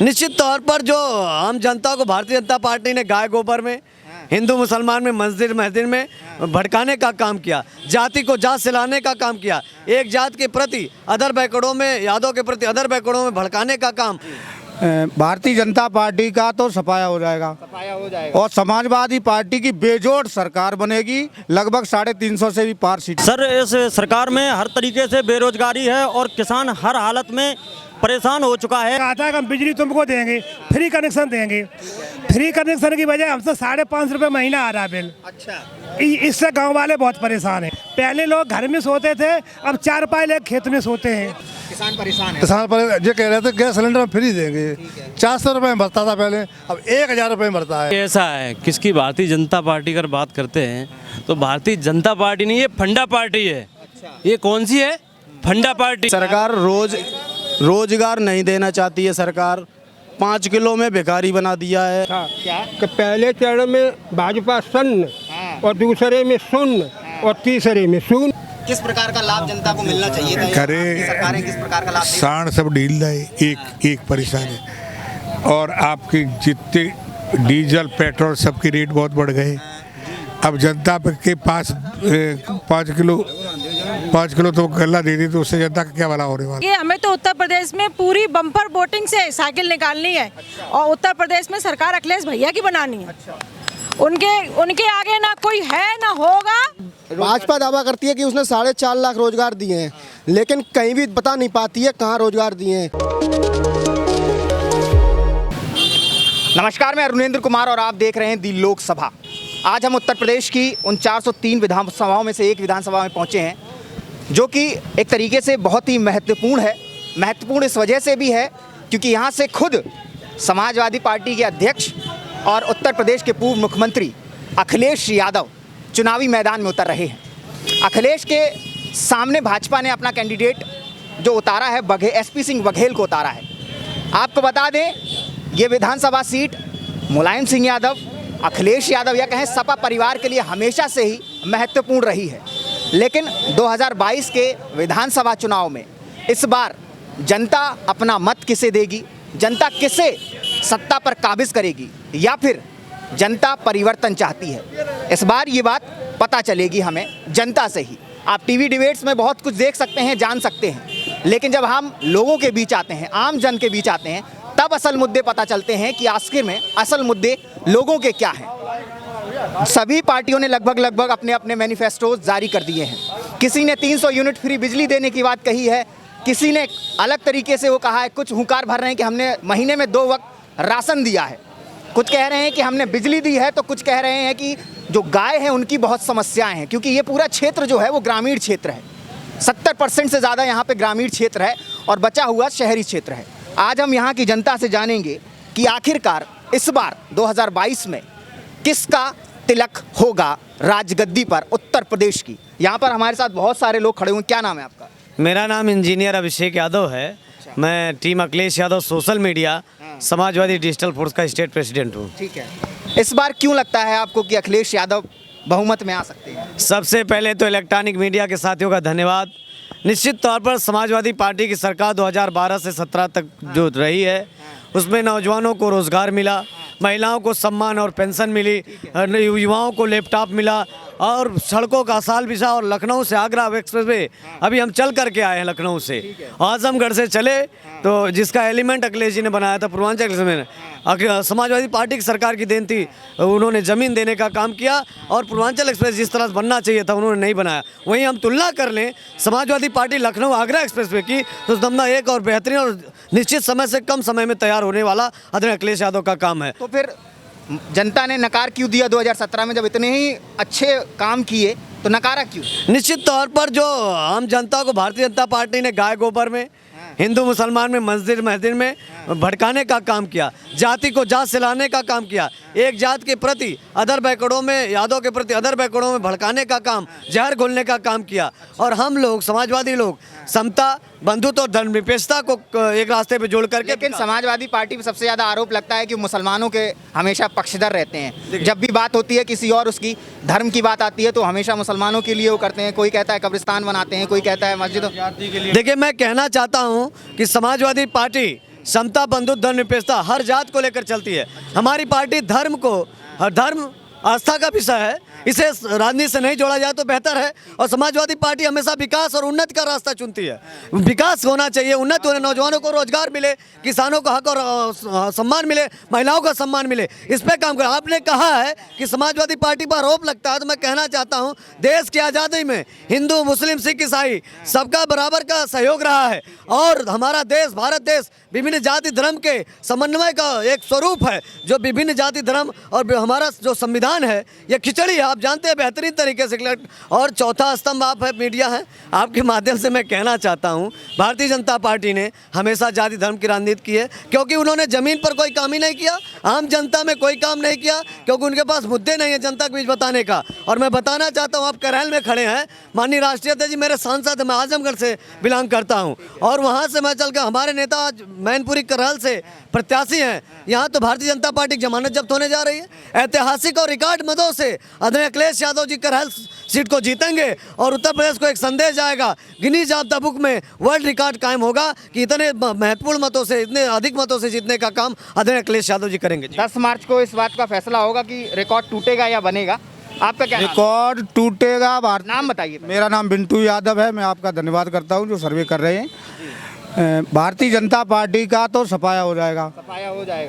निश्चित तौर पर जो आम जनता को भारतीय जनता पार्टी ने गाय गोबर में, हिंदू मुसलमान में, मस्जिद महजिद में भड़काने का काम किया, जाति को जात सिलाने का काम किया, एक जात के प्रति अदर बैकवर्डों में, यादव के प्रति अदर बैकवर्डों में भड़काने का काम। भारतीय जनता पार्टी का तो सफाया हो जाएगा और समाजवादी पार्टी की बेजोड़ सरकार बनेगी, लगभग 350 से भी पार सीट। सर, इस सरकार में हर तरीके से बेरोजगारी है और किसान हर हालत में परेशान हो चुका है। कहा था कि हम बिजली तुमको देंगे, फ्री कनेक्शन देंगे। फ्री कनेक्शन की वजह हमसे 550 रुपये महीना आ रहा है बिल। अच्छा, इससे गांव वाले बहुत परेशान हैं। पहले लोग घर में सोते थे, अब 4 पाए लेके खेत में सोते हैं। किसान परेशान है। किसान पर ये कह रहे थे गैस सिलेंडर में फ्री देंगे, 400 रुपये में भरता था पहले, अब 1000 रुपये में भरता है। ऐसा है किसकी भारतीय जनता पार्टी अगर बात करते हैं तो भारतीय जनता पार्टी नहीं, ये फंडा पार्टी है। ये कौन सी है? फंडा पार्टी। सरकार रोजगार नहीं देना चाहती है। सरकार 5 किलो में भिखारी बना दिया है। क्या? कि पहले चरण में भाजपा सन्न और दूसरे में शून्य और तीसरे में शून्य। किस प्रकार का लाभ जनता को मिलना चाहिए था? करे सरकारें किस प्रकार का लाभ देंगी? साण सब ढील रहे, एक परेशान है। और आपके जितने डीजल पेट्रोल सबके रेट बहुत बढ़ गए। अब जनता के पास 5 किलो तो गल्ला दे दी तो उससे जनता का क्या भला होने वाला। ये हमें तो उत्तर प्रदेश में पूरी बम्पर वोटिंग से साइकिल निकालनी है। और उत्तर प्रदेश में सरकार अखिलेश भैया की बनानी है। उनके आगे ना कोई है ना होगा। भाजपा दावा करती है कि उसने 4.5 लाख रोजगार दिए हैं, लेकिन कहीं भी बता नहीं पाती है कहाँ रोजगार दिए हैं। नमस्कार, मैं अरुणेंद्र कुमार और आप देख रहे हैं दी लोकसभा। आज हम उत्तर प्रदेश की उन 403 विधानसभाओं में से एक विधानसभा में पहुंचे हैं, जो कि एक तरीके से बहुत ही महत्वपूर्ण है। महत्वपूर्ण इस वजह से भी है क्योंकि यहाँ से खुद समाजवादी पार्टी के अध्यक्ष और उत्तर प्रदेश के पूर्व मुख्यमंत्री अखिलेश यादव चुनावी मैदान में उतर रहे हैं। अखिलेश के सामने भाजपा ने अपना कैंडिडेट जो उतारा है, SP सिंह बघेल को उतारा है। आपको बता दें, ये विधानसभा सीट मुलायम सिंह यादव, अखिलेश यादव या कहें सपा परिवार के लिए हमेशा से ही महत्वपूर्ण रही है। लेकिन 2022 के विधानसभा चुनाव में इस बार जनता अपना मत किसे देगी, जनता किसे सत्ता पर काबिज करेगी, या फिर जनता परिवर्तन चाहती है, इस बार ये बात पता चलेगी हमें जनता से ही। आप टीवी डिबेट्स में बहुत कुछ देख सकते हैं, जान सकते हैं, लेकिन जब हम लोगों के बीच आते हैं, आम जन के बीच आते हैं, तब असल मुद्दे पता चलते हैं कि आखिर में असल मुद्दे लोगों के क्या हैं। सभी पार्टियों ने लगभग अपने अपने मैनिफेस्टो जारी कर दिए हैं। किसी ने 300 यूनिट फ्री बिजली देने की बात कही है, किसी ने अलग तरीके से वो कहा है, कुछ हुंकार भर रहे हैं कि हमने महीने में 2 वक्त राशन दिया है, कुछ कह रहे हैं कि हमने बिजली दी है, तो कुछ कह रहे हैं कि जो गाय हैं उनकी बहुत समस्याएं हैं, क्योंकि ये पूरा क्षेत्र जो है वो ग्रामीण क्षेत्र है। 70% से ज़्यादा यहाँ पे ग्रामीण क्षेत्र है और बचा हुआ शहरी क्षेत्र है। आज हम यहाँ की जनता से जानेंगे कि आखिरकार इस बार 2022 में किसका तिलक होगा राजगद्दी पर उत्तर प्रदेश की। यहाँ पर हमारे साथ बहुत सारे लोग खड़े हुए। क्या नाम है आपका? मेरा नाम इंजीनियर अभिषेक यादव है। मैं team Akhilesh Yadav social media Samajwadi digital force का स्टेट प्रेसिडेंट हूँ। ठीक है, इस बार क्यों लगता है आपको कि अखिलेश यादव बहुमत में आ सकते हैं? सबसे पहले तो इलेक्ट्रॉनिक मीडिया के साथियों का धन्यवाद। निश्चित तौर पर समाजवादी पार्टी की सरकार 2012 से 17 तक जो रही है, उसमें नौजवानों को रोज़गार मिला, महिलाओं को सम्मान और पेंशन मिली, युवाओं को लैपटॉप मिला और सड़कों का आसाल बिछा। और लखनऊ से आगरा एक्सप्रेसवे अभी हम चल करके आए हैं। लखनऊ से आजमगढ़ से चले, तो जिसका एलिमेंट अखिलेश जी ने बनाया था पूर्वांचल एक्सप्रेस में, समाजवादी पार्टी की सरकार की देन थी। उन्होंने ज़मीन देने का काम किया और पूर्वांचल एक्सप्रेस जिस तरह से बनना चाहिए था उन्होंने नहीं बनाया। वहीं हम तुलना कर लें समाजवादी पार्टी लखनऊ आगरा एक्सप्रेसवे की, तो दमदा एक और बेहतरीन और निश्चित समय से कम समय में तैयार होने वाला आदरणीय अखिलेश यादव का काम है। तो फिर जनता ने नकार क्यों दिया 2017 में, जब इतने ही अच्छे काम किए तो नकारा क्यों? निश्चित तौर पर जो आम जनता को भारतीय जनता पार्टी ने गाय गोबर में, हिंदू मुसलमान में, मस्जिद महजिद में भड़काने का काम किया, जाति को जात सिलाने का काम किया, एक जात के प्रति अदर बैकवर्डों में, यादव के प्रति अदर बैकवर्डों में भड़काने का काम, जहर घोलने का काम किया। और हम लोग समाजवादी लोग समता, बंधुत्व और धर्मनिरपेक्षता को एक रास्ते पे जोड़ करके। लेकिन समाजवादी पार्टी पर सबसे ज़्यादा आरोप लगता है कि मुसलमानों के हमेशा पक्षधर रहते हैं। जब भी बात होती है किसी और उसकी धर्म की बात आती है तो हमेशा मुसलमानों के लिए वो करते हैं। कोई कहता है कब्रिस्तान बनाते हैं, कोई कहता है मस्जिद। देखिए, मैं कहना चाहता हूँ कि समाजवादी पार्टी समता, बंधुत्व, धर्मनिरपेक्षता हर जात को लेकर चलती है। हमारी पार्टी धर्म आस्था का विषय है, इसे राजनीति से नहीं जोड़ा जाए तो बेहतर है। और समाजवादी पार्टी हमेशा विकास और उन्नति का रास्ता चुनती है। विकास होना चाहिए, उन्नति होने, नौजवानों को रोजगार मिले, किसानों को हक और सम्मान मिले, महिलाओं का सम्मान मिले, इस पे काम कर। आपने कहा है कि समाजवादी पार्टी पर आरोप लगता है, तो मैं कहना चाहता हूं देश की आज़ादी में हिंदू, मुस्लिम, सिख, ईसाई सबका बराबर का सहयोग रहा है। और हमारा देश, भारत देश विभिन्न जाति धर्म के समन्वय का एक स्वरूप है। जो विभिन्न जाति धर्म और हमारा जो संविधान है, ये खिचड़ी है, आप जानते हैं बेहतरीन तरीके से। और चौथा स्तंभ आप है, मीडिया है। आपके माध्यम से मैं कहना चाहता हूं भारतीय जनता पार्टी ने हमेशा जाति धर्म की राजनीति की है, क्योंकि उन्होंने जमीन पर कोई काम ही नहीं किया, आम जनता में कोई काम नहीं किया, क्योंकि उनके पास मुद्दे नहीं है जनता के बीच बताने का। और मैं बताना चाहता हूं, आप करहल में खड़े हैं, माननीय राष्ट्रीय अध्यक्ष जी मेरे सांसद हैं, मैं आजमगढ़ से बिलोंग करता हूं, और वहां से मैं चल कर हमारे नेता आज मैनपुरी करहल से प्रत्याशी हैं। यहाँ तो भारतीय जनता पार्टी की जमानत जब्त होने जा रही है। ऐतिहासिक और रिकॉर्ड मतों से आदरणीय अखिलेश यादव जी करहल सीट को जीतेंगे और उत्तर प्रदेश को एक संदेश जाएगा, गिनीज ऑफ द बुक में वर्ल्ड रिकॉर्ड कायम होगा कि इतने महत्वपूर्ण मतों से, इतने अधिक मतों से जीतने का काम आदरणीय अखिलेश यादव जी करेंगे। 10 मार्च को इस बात का फैसला होगा कि रिकॉर्ड टूटेगा या बनेगा। आपका क्या रिकॉर्ड टूटेगा। नाम बताइए। मेरा नाम बिंटू यादव है। मैं आपका धन्यवाद करता हूं जो सर्वे कर रहे हैं। भारतीय जनता पार्टी का तो सफाया हो जाएगा,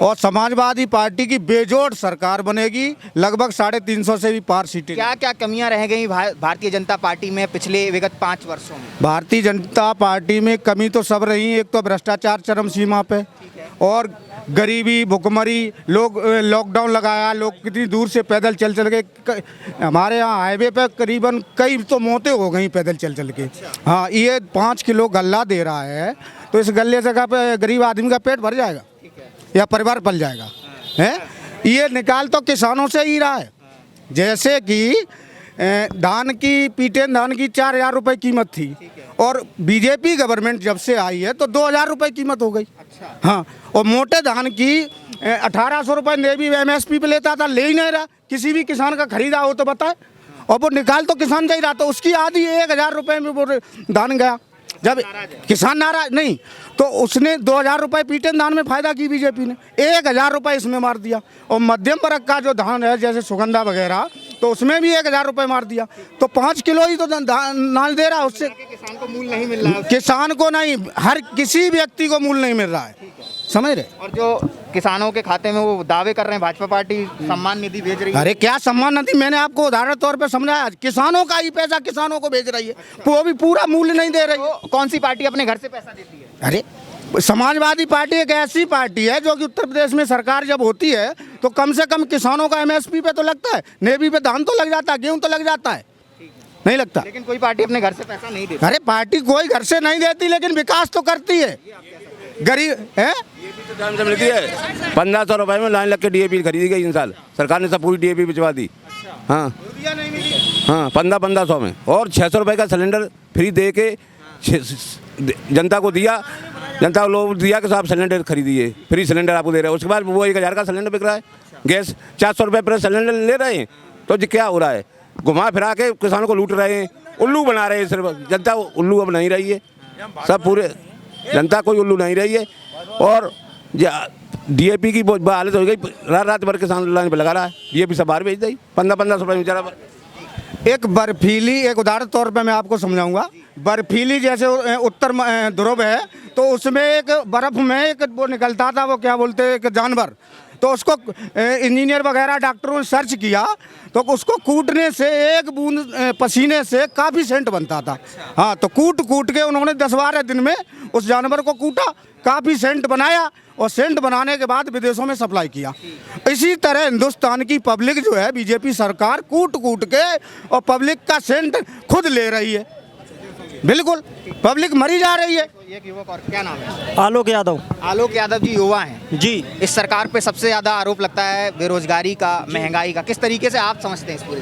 और समाजवादी पार्टी की बेजोड़ सरकार बनेगी, लगभग 350 से भी पार सीटें। क्या क्या कमियां रह गई भारतीय जनता पार्टी में पिछले विगत 5 वर्षों में? भारतीय जनता पार्टी में कमी तो सब रही। एक तो भ्रष्टाचार चरम सीमा पे, और गरीबी, भुखमरी, लोग लॉकडाउन लगाया, लोग कितनी दूर से पैदल चल के, हमारे यहाँ हाईवे पे करीबन कई तो मौतें हो गई पैदल चल के। हाँ, ये 5 किलो गल्ला दे रहा है, तो इस गल्ले से गरीब आदमी का पेट भर जाएगा या परिवार पल जाएगा है। ये निकाल तो किसानों से ही रहा है। जैसे कि धान की पीटेन धान की 4000 रुपये कीमत थी, और बीजेपी गवर्नमेंट जब से आई है तो 2000 रुपये कीमत हो गई। हाँ, और मोटे धान की 1800 रुपये नेवी MSP पे लेता था, ले ही नहीं रहा। किसी भी किसान का खरीदा हो तो बताए, और वो निकाल तो किसान जा ही रहा, तो उसकी आधी 1000 रुपये में वो धान गया। जब किसान नाराज नहीं, तो उसने 2000 रुपये पीटन धान में फायदा की बीजेपी ने, 1000 रुपये इसमें मार दिया। और मध्यम वर्ग का जो धान है जैसे सुगंधा वगैरह, तो उसमें भी 1000 रुपये मार दिया। तो 5 किलो ही तो नाल दे रहा है, उससे किसान को मूल नहीं मिल रहा है। किसान को नहीं, हर किसी व्यक्ति को मूल नहीं मिल रहा है, समझ रहे। और जो किसानों के खाते में वो दावे कर रहे हैं भाजपा पार्टी सम्मान निधि भेज रही है। अरे क्या सम्मान निधि, मैंने आपको उदाहरण तौर पे समझाया, किसानों का ही पैसा किसानों को भेज रही है, वो भी पूरा मूल्य नहीं दे रही। तो कौन सी पार्टी अपने घर से पैसा देती है? अरे समाजवादी पार्टी एक ऐसी पार्टी है जो कि उत्तर प्रदेश में सरकार जब होती है तो कम से कम किसानों का MSP पे तो लगता है, नेवी पे धान तो लग जाता है, गेहूं तो लग जाता है, नहीं लगता। लेकिन कोई पार्टी अपने घर से पैसा नहीं देती। अरे पार्टी कोई घर से नहीं देती, लेकिन विकास तो करती है। गरीब है, मिलती है 1500 रुपये में लाइन लग के DAP खरीदी गई इन साल, सरकार ने सब पूरी DAP भिजवा दी। हाँ हाँ, 1500 में, और 600 रुपये का सिलेंडर फ्री दे के जनता को दिया। जनता को लोग दिया कि साहब सिलेंडर खरीदिए, फ्री सिलेंडर आपको दे रहे हैं। उसके बाद वो 1000 का सिलेंडर बिक रहा है, गैस 400 रुपये पर सिलेंडर ले रहे हैं। तो जी क्या हो रहा है, घुमा फिरा के किसानों को लूट रहे हैं, उल्लू बना रहे हैं। सिर्फ जनता उल्लू अब नहीं रही है, सब पूरे जनता कोई उल्लू नहीं रही है। और DAP की हालत हो गई, रात भर किसान लाइन पर लगा रहा है, DAP सब बाहर भेज दी 1500 रुपये बेचारा। एक बर्फीली, एक उदाहरण तौर पे मैं आपको समझाऊंगा। बर्फीली जैसे उत्तर ध्रुव है, तो उसमें एक बर्फ में एक वो निकलता था, वो क्या बोलते हैं, एक जानवर। तो उसको इंजीनियर वगैरह डॉक्टरों ने सर्च किया, तो उसको कूटने से, एक बूंद पसीने से काफ़ी सेंट बनता था। हाँ, तो कूट के उन्होंने 10-12 दिन में उस जानवर को कूटा, काफ़ी सेंट बनाया, और सेंट बनाने के बाद विदेशों में सप्लाई किया। इसी तरह हिंदुस्तान की पब्लिक जो है, बीजेपी सरकार कूट के और पब्लिक का सेंट खुद ले रही है। बिल्कुल, पब्लिक मरी जा रही है। एक युवक, और क्या नाम है? आलोक यादव। आलोक यादव जी युवा हैं जी। इस सरकार पे सबसे ज़्यादा आरोप लगता है बेरोजगारी का, महंगाई का। किस तरीके से आप समझते हैं इस पूरे?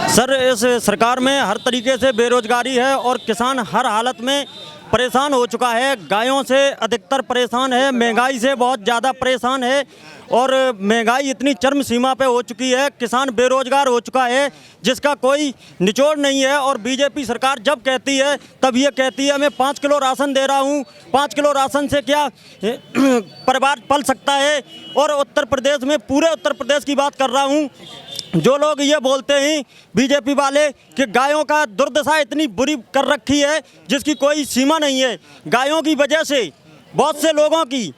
सर, इस सरकार में हर तरीके से बेरोजगारी है, और किसान हर हालत में परेशान हो चुका है, गायों से अधिकतर परेशान है, महंगाई से बहुत ज़्यादा परेशान है और महंगाई इतनी चरम सीमा पे हो चुकी है, किसान बेरोजगार हो चुका है जिसका कोई निचोड़ नहीं है। और बीजेपी सरकार जब कहती है तब ये कहती है मैं 5 किलो राशन दे रहा हूँ, 5 किलो राशन से क्या परिवार पल सकता है। और उत्तर प्रदेश में, पूरे उत्तर प्रदेश की बात कर रहा हूँ, जो लोग ये बोलते हैं बीजेपी वाले कि गायों का दुर्दशा इतनी बुरी कर रखी है जिसकी कोई सीमा नहीं है, गायों की वजह से बहुत से लोगों की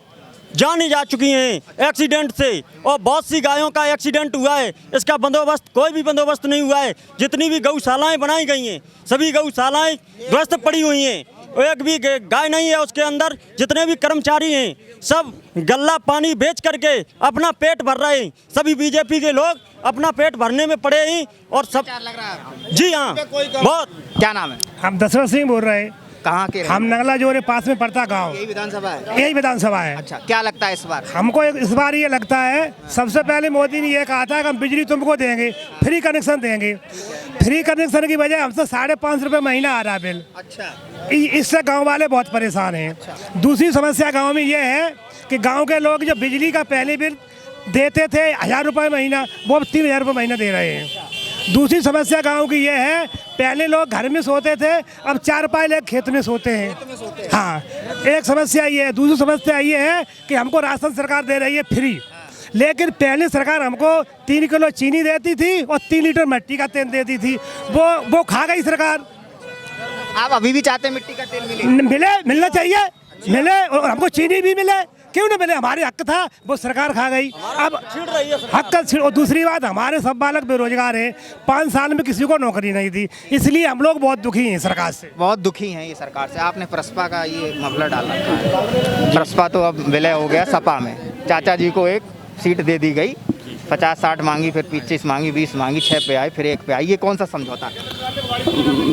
जानें जा चुकी हैं एक्सीडेंट से और बहुत सी गायों का एक्सीडेंट हुआ है, इसका बंदोबस्त कोई भी बंदोबस्त नहीं हुआ है। जितनी भी गौशालाएं बनाई गई हैं सभी गौशालाएं ध्वस्त पड़ी हुई हैं, एक भी गाय नहीं है उसके अंदर। जितने भी कर्मचारी हैं सब गल्ला पानी बेच करके अपना पेट भर रहे हैं, सभी बीजेपी के लोग अपना पेट भरने में पड़े हैं। और सब लग रहा है जी हाँ बहुत। क्या नाम है? हम दशरथ सिंह बोल रहे हैं। कहाँ के? हम नंगला जोरे पास में पड़ता गांव। यही विधानसभा है? यही विधानसभा है। अच्छा, क्या लगता है इस बार? हमको इस बार ये लगता है, सबसे पहले मोदी ने ये कहा था कि हम बिजली तुमको देंगे, फ्री कनेक्शन देंगे। फ्री कनेक्शन की वजह हमसे 550 रुपये महीना आ रहा है बिल। अच्छा, इससे गांव वाले बहुत परेशान हैं। दूसरी समस्या गांव में ये है कि गांव के लोग जो बिजली का पहले बिल देते थे 1000 रुपये महीना, वो अब 3000 रुपये महीना दे रहे हैं। दूसरी समस्या गांव की ये है, पहले लोग घर में सोते थे, अब 4 पाए लोग खेत में सोते हैं। हाँ, एक समस्या ये है। दूसरी समस्या ये है कि हमको राशन सरकार दे रही है फ्री, लेकिन पहले सरकार हमको 3 किलो चीनी देती थी और 3 लीटर मिट्टी का तेल देती थी, वो खा गई सरकार। आप अभी भी चाहते हैं मिट्टी का तेल मिले? मिलना चाहिए, मिले और हमको चीनी भी मिले, क्यों ना मिले? हमारे हक था, वो सरकार खा गई। अब हक का और दूसरी बात, हमारे सब बालक बेरोजगार हैं, 5 साल में किसी को नौकरी नहीं दी, इसलिए हम लोग बहुत दुखी हैं सरकार से। बहुत दुखी हैं ये सरकार से। आपने प्रसपा का ये मफलर डाल रखा है। प्रसपा तो अब विलय हो गया सपा में, चाचा जी को एक सीट दे दी गई, 50-60 मांगी, फिर 25 मांगी, 20 मांगी, 6 पे आए, फिर 1 पे आई। ये कौन सा समझौता है?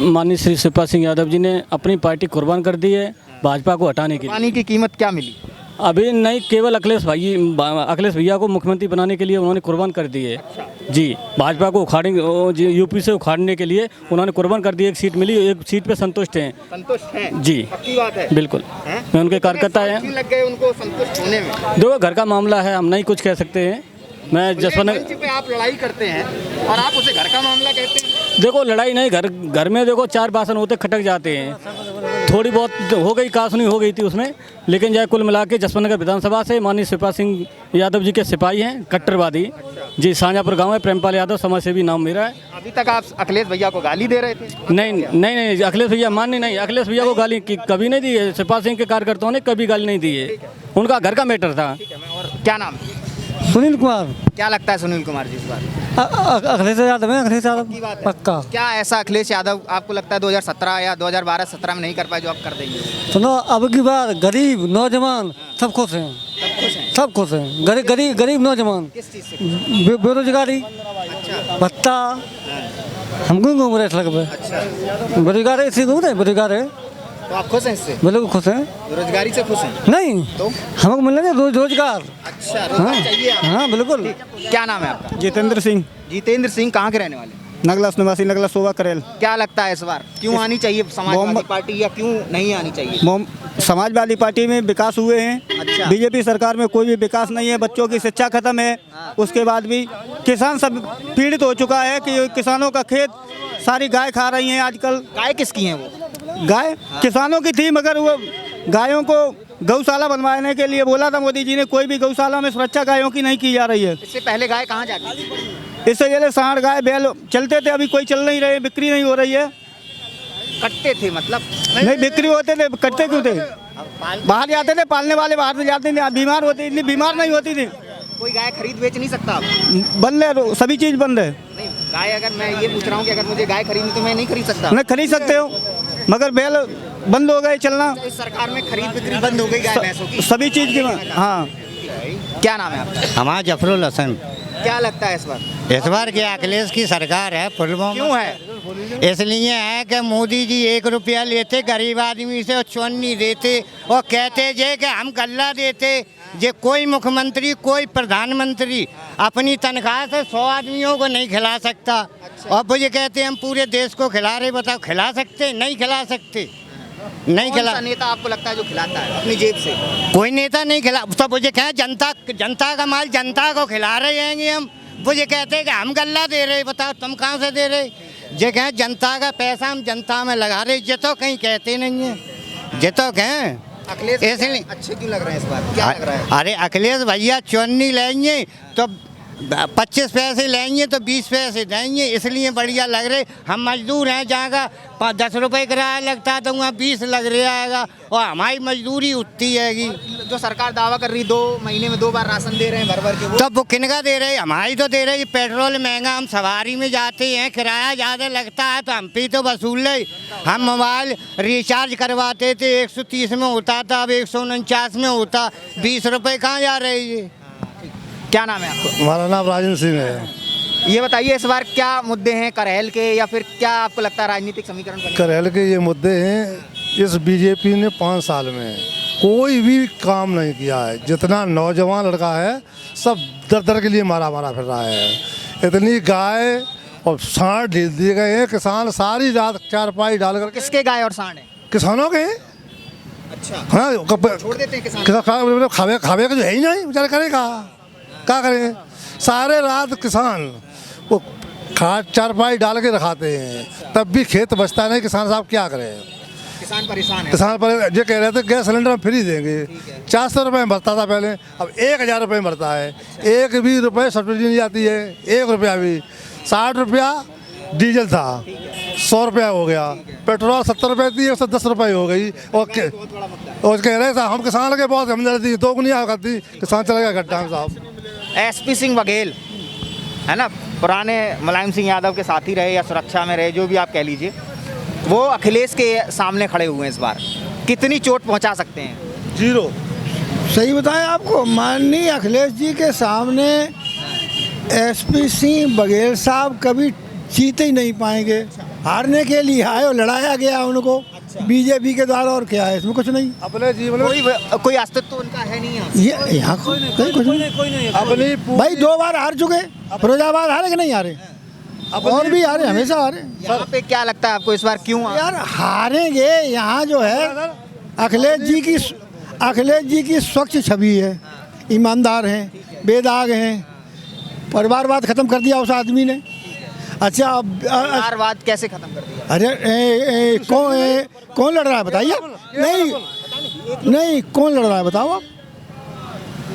माननीय श्री शिवपाल सिंह यादव जी ने अपनी पार्टी कुर्बान कर दी है भाजपा को हटाने के लिए। पानी की कीमत क्या मिली? अभी नहीं, केवल अखिलेश भैया को मुख्यमंत्री बनाने के लिए उन्होंने कुर्बान कर दी है जी। भाजपा को उखाड़ेंगे, यूपी से उखाड़ने के लिए उन्होंने कुर्बान कर दी। 1 सीट मिली, 1 सीट पे संतुष्ट हैं। संतुष्ट हैं जी, पक्की बात है? बिल्कुल, मैं उनके कार्यकर्ता हैं। लग गए उनको संतुष्ट होने में? देखो, घर का मामला है, हम नहीं कुछ कह सकते हैं। मैं जसवंत पे आप लड़ाई करते हैं और आप उसे घर का मामला कहते हैं? देखो, लड़ाई नहीं, घर में देखो 4 बासन होते खटक जाते हैं, थोड़ी बहुत हो गई, कासुनी हो गई थी उसमें, लेकिन जो कुल मिला के जसवंतनगर विधानसभा से माननीय शिवपाल सिंह यादव जी के सिपाही हैं, कट्टरवादी जी। साजापुर गांव है, प्रेमपाल यादव समाजसेवी नाम मेरा है। अभी तक आप अखिलेश भैया को गाली दे रहे थे? नहीं, अखिलेश भैया माननी नहीं, अखिलेश भैया को गाली कभी नहीं दी है। शिवपाल सिंह के कार्यकर्ताओं ने कभी गाली नहीं दी है, उनका घर का मैटर था। और क्या नाम? सुनील कुमार। क्या लगता है सुनील कुमार जी इस बार? अखिलेश यादव है, अखिलेश यादव पक्का। क्या ऐसा अखिलेश यादव आपको लगता है 2017 या 2012-17 में नहीं कर पाए जो आप कर देंगे? सुनो, अब की बार गरीब नौजवान सब खुश हैं, सब खुश हैं। गरीब नौजवान, किस चीज़ से? बेरोजगारी भत्ता, हम क्यों घूम रहे सड़क पे? बेरोजगार है, इसी घूम रहे, बेरोजगार है। तो आप खुश हैं इससे? बिल्कुल खुश हैं। बेरोजगारी से खुश हैं? नहीं, तो हमको मिलना चाहिए रोजगार। अच्छा, रोजगार चाहिए आपको? हाँ बिल्कुल। क्या नाम है आपका? जितेंद्र सिंह। जितेंद्र सिंह, कहाँ के रहने वाले? नगला निवासी, नगला शोभा करेल। क्या लगता है इस बार क्यों आनी चाहिए समाजवादी पार्टी या क्यों नहीं आनी चाहिए? समाजवादी पार्टी में विकास हुए हैं। अच्छा। बीजेपी सरकार में कोई भी विकास नहीं है, बच्चों की शिक्षा खत्म है, उसके बाद भी किसान सब पीड़ित हो चुका है कि किसानों का खेत सारी गाय खा रही हैं आजकल। गाय किसकी हैं? वो गाय किसानों की थी, मगर वो गायों को गौशाला बनवाने के लिए बोला था मोदी जी ने, कोई भी गौशाला में सुरक्षा गायों की नहीं की जा रही है। इससे पहले गाय कहाँ जाती थी? इससे पहले सांड गाय बैल चलते थे, अभी कोई चल नहीं रहे, बिक्री नहीं हो रही है। कटते थे मतलब? नहीं, बिक्री होते थे, कटते क्यों थे? बाहर जाते थे, पालने वाले बाहर से जाते थे, बीमार होते, इतनी बीमार नहीं होती थी। कोई गाय खरीद बेच नहीं सकता अब? बंद है, सभी चीज़ बंद है। नहीं, गाय अगर मैं ये पूछ रहा हूँ कि अगर मुझे गाय खरीदनी तो मैं नहीं खरीद सकता? नहीं खरीद सकते हो, मगर बैल बंद हो गए चलना। इस सरकार में खरीद बिक्री बंद हो गई गाय भैंसों की? सभी चीज़ की। हाँ। क्या नाम है आपका? हमारा जफरुल हसन। क्या लगता है इस बार की अखिलेश की सरकार है? क्यों है? इसलिए है कि मोदी जी 1 रुपया लेते गरीब आदमी से और चुन नहीं देते, और कहते जे कि हम गल्ला देते। जे कोई मुख्यमंत्री, कोई प्रधानमंत्री अपनी तनख्वाह से 100 आदमियों को नहीं खिला सकता। और वो ये कहते हैं हम पूरे देश को खिला रहे। बताओ, खिला सकते? नहीं खिला सकते। नहीं कौन खिला। सा नेता आपको लगता है जो खिलाता है अपनी जेब से? कोई नेता नहीं खिला। तो मुझे कहें जनता का माल जनता को खिला रहे हैं हम। वो ये कहते हैं कि हम गल्ला दे रहे, बताओ तुम कहाँ से दे रहे? ये कहें जनता का पैसा हम जनता में लगा रहे, ये तो कहीं कहते नहीं है। ये तो कहें अखिलेश इसलिए अच्छे क्यों लग रहे हैं इस बार, क्या लग रहा है? अरे अखिलेश भैया चुन्नी लेंगे तो 25 पैसे लेंगे तो 20 पैसे देंगे, इसलिए बढ़िया लग रहे। हम मजदूर हैं, जहाँ का 10 रुपये किराया लगता है तो वहाँ 20 लग रहा है, और हमारी मजदूरी उतनी हैगी। जो सरकार दावा कर रही 2 महीने में 2 बार राशन दे रहे हैं भर भर के, वो तब वो किनका दे रहे? हमारी तो दे रही। पेट्रोल महंगा, हम सवारी में जाते हैं, किराया ज़्यादा लगता है तो हम पे तो वसूल ले। हम मोबाइल रिचार्ज करवाते थे 130 में होता था, अब 149 में होता। 20 रुपये कहाँ जा रहे ये? क्या नाम है आपका? हमारा नाम राजन सिंह है। ये बताइए इस बार क्या मुद्दे हैं करहेल के, या फिर क्या आपको लगता है राजनीतिक समीकरण बनेगा? करेल के ये मुद्दे हैं। इस बीजेपी ने 5 साल में कोई भी काम नहीं किया है। जितना नौजवान लड़का है सब दर दर के लिए मारा फिर रहा है। इतनी गाय और सांड ढील दिए गए हैं। किसान सारी रात चारपाई डालकर किसके गाय और सांड है? किसानों के। अच्छा, हाँ, छोड़ देते हैं किसान। खावे का जो है ही नहीं, बेचारे करेगा क्या करें? सारे रात किसान वो खाद चारपाई डाल के रखाते हैं, तब भी खेत बचता नहीं। किसान साहब क्या करें? किसान परेशान है। किसान पर ये कह रहे थे गैस सिलेंडर हम फ्री देंगे। 400 रुपये में भरता था पहले, अब 1000 रुपये में भरता है। एक भी रुपये सब्सिडी नहीं आती है, 1 रुपया भी। 60 रुपया डीजल था, 100 रुपया हो गया। पेट्रोल 70 रुपये थी, 110 रुपये हो गई। और कह रहे थे हम किसान के बहुत हमदर्दी, तो नहीं आ करती, किसान चला गया गड्ढा साहब। एसपी सिंह बघेल है ना, पुराने मुलायम सिंह यादव के साथी रहे या सुरक्षा में रहे, जो भी आप कह लीजिए, वो अखिलेश के सामने खड़े हुए हैं इस बार। कितनी चोट पहुंचा सकते हैं? 0। सही बताएं आपको, माननीय अखिलेश जी के सामने एसपी सिंह बघेल साहब कभी जीते ही नहीं पाएंगे। हारने के लिए आए और लड़ाया गया उनको बीजेपी के द्वारा, और क्या है इसमें? कुछ नहीं। अपने जीवन में कोई अस्तित्व तो उनका है नहीं ये यहाँ कुछ नहीं। अपनी भाई 2 बार हार चुके। फिरोजाबाद हारे कि नहीं हारे? और भी हारे, हमेशा हारे। यहाँ पे क्या लगता है आपको इस बार क्यों यार हारेंगे? यहाँ जो है अखिलेश जी की स्वच्छ छवि है, ईमानदार हैं, बेदाग हैं। परिवारवाद खत्म कर दिया उस आदमी ने। अच्छा, परिवारवाद कैसे खत्म कर दिया? अरे कौन लड़ रहा है बताइए? नहीं कौन लड़ रहा है बताओ आप?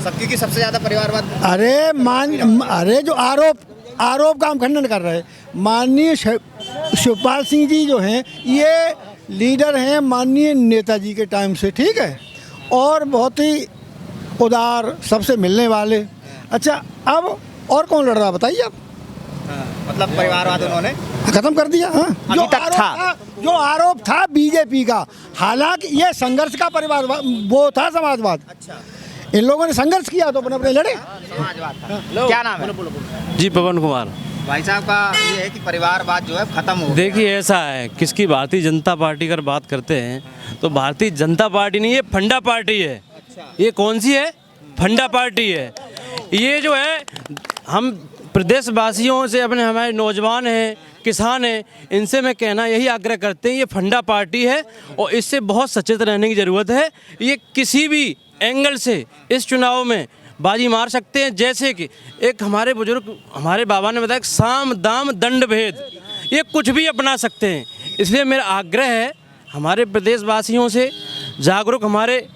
सबकी की सबसे ज्यादा परिवारवाद। अरे जो आरोप का हम खंडन कर रहे हैं। माननीय शिवपाल सिंह जी जो हैं, ये लीडर हैं माननीय नेताजी के टाइम से, ठीक है, और बहुत ही उदार, सबसे मिलने वाले। अच्छा, अब और कौन लड़ रहा है बताइए आप? मतलब परिवारवाद उन्होंने खत्म कर दिया। हाँ, जो आरोप था बीजेपी का, हालांकि ये संघर्ष का परिवारवाद वो था, समाजवाद। अच्छा, इन लोगों ने संघर्ष किया तो अपने लड़े। समाजवाद था। क्या नाम है? जी पवन कुमार। भाई साहब का ये है कि परिवारवाद जो है खत्म हो। देखिए ऐसा है, किसकी भारतीय जनता पार्टी अगर बात करते हैं तो भारतीय जनता पार्टी नहीं, ये फंडा पार्टी है। ये कौन सी है? फंडा पार्टी है। ये जो है, हम प्रदेशवासियों से, हमारे नौजवान हैं, किसान हैं, इनसे मैं कहना यही आग्रह करते हैं, ये फंडा पार्टी है और इससे बहुत सचेत रहने की ज़रूरत है। ये किसी भी एंगल से इस चुनाव में बाजी मार सकते हैं। जैसे कि एक हमारे बुजुर्ग, हमारे बाबा ने बताया, साम दाम दंड भेद, ये कुछ भी अपना सकते हैं। इसलिए मेरा आग्रह है हमारे प्रदेशवासियों से, जागरूक हमारे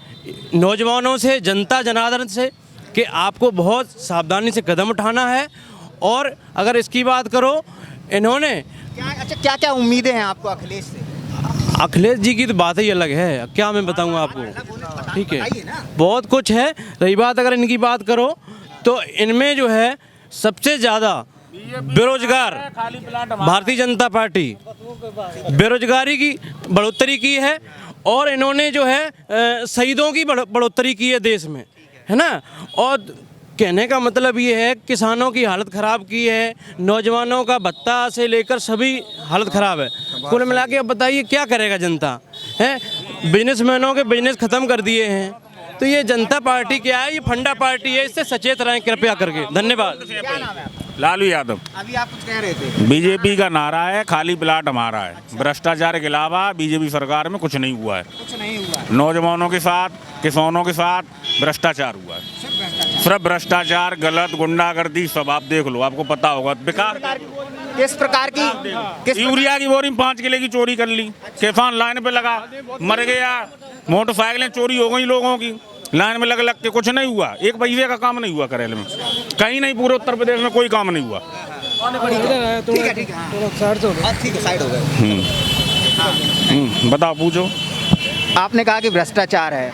नौजवानों से, जनता जनार्दन से, कि आपको बहुत सावधानी से कदम उठाना है। और अगर इसकी बात करो, इन्होंने क्या क्या उम्मीदें हैं आपको अखिलेश से? अखिलेश जी की तो बात ही अलग है, क्या मैं बताऊंगा आपको, ठीक है, बहुत कुछ है। रही बात अगर इनकी बात करो तो इनमें जो है सबसे ज़्यादा बेरोजगार, भारतीय जनता पार्टी बेरोजगारी की बढ़ोतरी की है, और इन्होंने जो है शहीदों की बढ़ोतरी की है देश में, है ना। और कहने का मतलब ये है, किसानों की हालत ख़राब की है, नौजवानों का भत्ता से लेकर सभी हालत ख़राब है। कुल मिला के अब बताइए क्या करेगा जनता? है बिजनेसमैनों के बिजनेस ख़त्म कर दिए हैं, तो ये जनता पार्टी क्या है, ये फंडा पार्टी है, इससे सचेत रहें कृपया करके। धन्यवाद। क्या नाम है आपका? लालू यादव। अभी आप कुछ कह रहे थे। बीजेपी का नारा है खाली प्लाट हमारा है। भ्रष्टाचार के अलावा बीजेपी सरकार में कुछ नहीं हुआ है। कुछ नहीं हुआ। नौजवानों के साथ, किसानों के साथ भ्रष्टाचार हुआ है। सिर्फ भ्रष्टाचार, गलत, गुंडागर्दी सब आप देख लो, आपको पता होगा। विकास किस प्रकार की? यूरिया की बोरी 5 किलो की चोरी कर ली, किसान लाइन पे लगा मर गया। मोटरसाइकिलें चोरी हो गई लोगों की, लाइन में लग के कुछ नहीं हुआ। एक पैसे का काम नहीं हुआ करेल में, कहीं नहीं, पूरे उत्तर प्रदेश में कोई काम नहीं हुआ। ठीक है, ठीक है, साइड हो गए। बताओ, पूछो। आपने कहा कि भ्रष्टाचार है,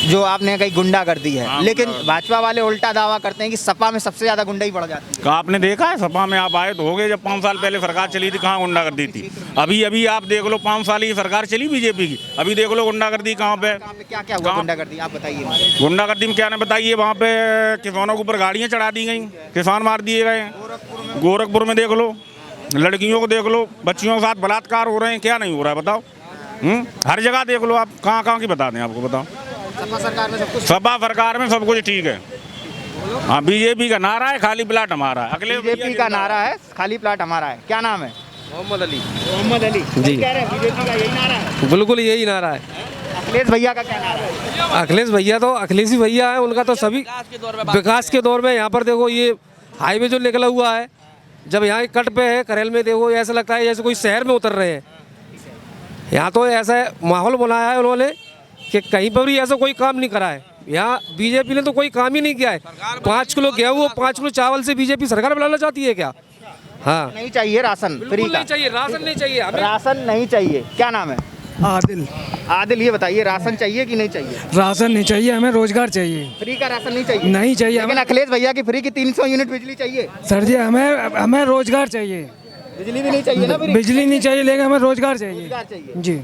जो आपने कही गुंडागर्दी है, लेकिन भाजपा वाले उल्टा दावा करते हैं कि सपा में सबसे ज्यादा गुंडा ही बढ़ जाती है। कहा आपने देखा है सपा में? आप आए तो हो गए, जब 5 साल पहले सरकार चली थी कहाँ गुंडागर्दी थी? अभी आप देख लो, 5 साल की सरकार चली बीजेपी की, अभी देख लो गुंडागर्दी कहाँ पे। क्या क्या हुआ गुंडागर्दी, आप बताइए। गुंडागर्दी में क्या ना बताइए, वहाँ पे किसानों के ऊपर गाड़ियाँ चढ़ा दी गई, किसान मार दिए गए। गोरखपुर में देख लो, लड़कियों को देख लो, बच्चियों के साथ बलात्कार हो रहे हैं, क्या नहीं हो रहा है बताओ? हर जगह देख लो आप, कहाँ की बता दें आपको, बताओ। सपा सरकार में सब कुछ, सपा सरकार में सब कुछ ठीक है। हाँ, बीजेपी का नारा है खाली प्लाट हमारा है। अगले बीजेपी का नारा है खाली प्लाट हमारा है। क्या नाम है? मोहम्मद अली। मोहम्मद अली जी। कह रहे हैं बीजेपी का यही नारा है? बिल्कुल यही नारा है। अखिलेश भैया का क्या नारा है? अखिलेश भैया तो अखिलेशी भैया है, उनका तो सभी विकास के दौर में। यहाँ पर देखो ये हाईवे जो निकला हुआ है, जब यहाँ कट पे है करेल में, देखो ऐसा लगता है जैसे कोई शहर में उतर रहे हैं। यहाँ तो ऐसा माहौल बनाया है उन्होंने कि कहीं पर भी ऐसा कोई काम नहीं करा है। यहाँ बीजेपी ने तो कोई काम ही नहीं किया है। 5 किलो गेहूँ, 5 किलो चावल से बीजेपी सरकार बनाना चाहती है क्या? हाँ, नहीं चाहिए राशन फ्री का। नहीं चाहिए, राशन नहीं चाहिए हमें। राशन नहीं चाहिए। क्या नाम है? आदिल। आदिल, ये बताइए राशन चाहिए कि नहीं चाहिए? राशन नहीं चाहिए, हमें रोजगार चाहिए। फ्री का राशन नहीं चाहिए? नहीं चाहिए। लेकिन अखिलेश भैया की फ्री की 300 यूनिट बिजली चाहिए। सर जी, हमें रोजगार चाहिए। बिजली भी नहीं चाहिए ना? बिजली नहीं चाहिए, लेकिन हमें रोजगार चाहिए। रोजगार चाहिए जी,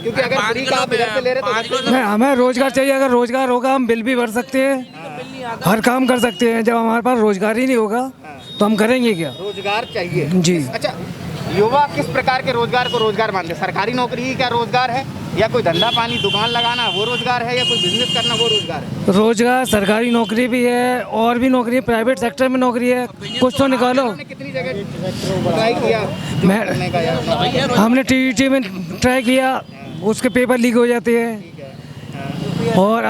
क्योंकि अगर फ्री का आप इधर से ले रहे तो नहीं, हमें रोजगार चाहिए। अगर रोजगार होगा हम बिल भी भर सकते हैं, हर काम कर सकते हैं। जब हमारे पास रोजगार ही नहीं होगा तो हम करेंगे क्या? रोजगार चाहिए जी। अच्छा, युवा किस प्रकार के रोजगार को रोजगार मानते हैं? सरकारी नौकरी ही क्या रोजगार है, या कोई धंधा पानी दुकान लगाना वो रोजगार है, या कोई बिजनेस करना वो रोजगार है? रोजगार सरकारी नौकरी भी है और भी नौकरी है, प्राइवेट सेक्टर में नौकरी है, कुछ तो निकालो। कितनी जगह ट्राई किया हमने TET में ट्राई किया, उसके पेपर लीक हो जाते हैं। और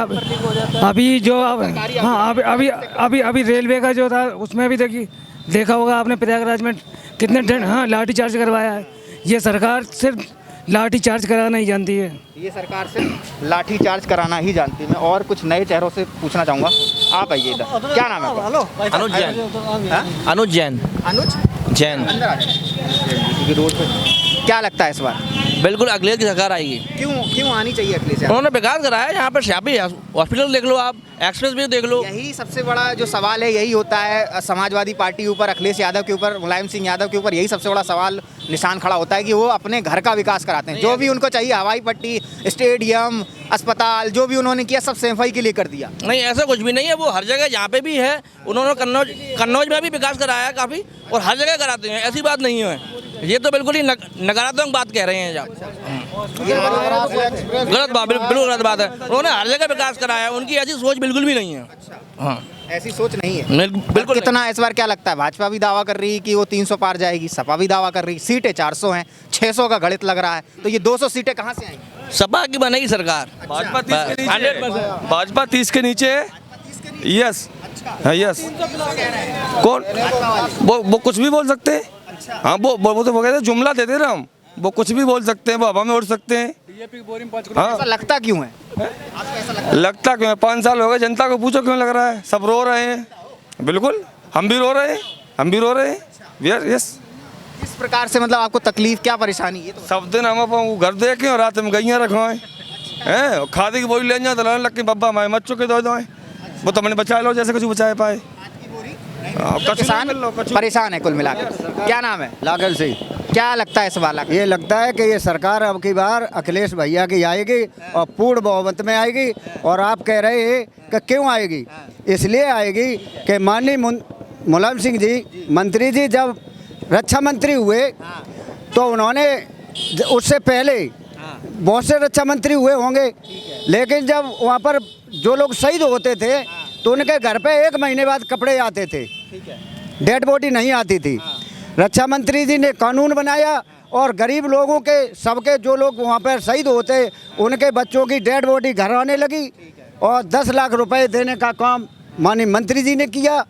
अभी जो हाँ अभी रेलवे का जो था उसमें भी देखा होगा आपने, प्रयागराज में कितने लाठी चार्ज करवाया है। ये सरकार सिर्फ लाठी चार्ज कराना ही जानती है। ये सरकार सिर्फ लाठी चार्ज कराना ही जानती है। मैं और कुछ नए चेहरों से पूछना चाहूँगा। आप आइए इधर। क्या नाम है आपका? अनुज जैन। अनुज जैन। अनुज जैन। क्या लगता है इस बार? बिल्कुल अखिलेश की सरकार आएगी। क्यों आनी चाहिए अखिलेश? उन्होंने विकास कराया, यहाँ पर शापी हॉस्पिटल देख लो, आप एक्सप्रेस भी देख लो। यही सबसे बड़ा जो सवाल है यही होता है समाजवादी पार्टी के ऊपर, अखिलेश यादव के ऊपर, मुलायम सिंह यादव के ऊपर यही सबसे बड़ा सवाल निशान खड़ा होता है कि वो अपने घर का विकास कराते हैं। जो भी उनको चाहिए, हवाई पट्टी, स्टेडियम, अस्पताल, जो भी उन्होंने किया सब सैफई के लिए कर दिया। नहीं, ऐसा कुछ भी नहीं है। वो हर जगह यहाँ पे भी है, उन्होंने कन्नौज में भी विकास कराया काफ़ी, और हर जगह कराते हैं, ऐसी बात नहीं है। ये तो बिल्कुल ही नकारात्मक बात कह रहे हैं आप। गलत बात, बिल्कुल गलत बात है। उन्होंने हर जगह विकास कराया, उनकी ऐसी सोच बिल्कुल भी नहीं है। हाँ, ऐसी सोच नहीं है बिल्कुल। कितना इस बार क्या लगता है? भाजपा भी दावा कर रही है कि वो 300 पार जाएगी, सपा भी दावा कर रही है। सीटें 400 हैं, 600 का गणित लग रहा है, तो ये 200 सीटें कहाँ से आएंगी? सपा की बनेगी सरकार। भाजपा 30 के नीचे है। Yes, yes. कौन? वो कुछ भी बोल सकते हैं। हाँ, वो तो कहते जुमला देते ना, हम वो कुछ भी बोल सकते हैं, वो हवा में उड़ सकते हैं। हाँ, ऐसा लगता क्यों है? लगता क्यों है? 5 साल हो गए, जनता को पूछो क्यों लग रहा है। सब रो रहे हैं, बिल्कुल हम भी रो रहे हैं। यस। किस प्रकार से, मतलब आपको तकलीफ, क्या परेशानी है? सब दिन हम घर देखे और रात में गैया रखवाएं हैं, खादी की बोरी ले जाए तो लग के बब्बा हमारे मच्छों के दो दो, वो तो मैंने बचा लो जैसे कुछ बचा पाए। किसान परेशान है कुल मिलाकर। क्या नाम है? लागल सिंह। क्या लगता है इस बार? ये लगता है कि ये सरकार अब की बार अखिलेश भैया की आएगी और पूर्ण बहुमत में आएगी। और आप कह रहे हैं कि क्यों आएगी? इसलिए आएगी कि माननीय मुलायम सिंह जी, मंत्री जी जब रक्षा मंत्री हुए तो उन्होंने, उससे पहले बहुत से रक्षा मंत्री हुए होंगे, लेकिन जब वहाँ पर जो लोग शहीद होते थे तो उनके घर पे 1 महीने बाद कपड़े आते थे, डेड बॉडी नहीं आती थी। रक्षा मंत्री जी ने कानून बनाया और गरीब लोगों के सबके जो लोग वहाँ पर शहीद होते उनके बच्चों की डेड बॉडी घर आने लगी और 10 लाख रुपए देने का काम माननीय मंत्री जी ने किया।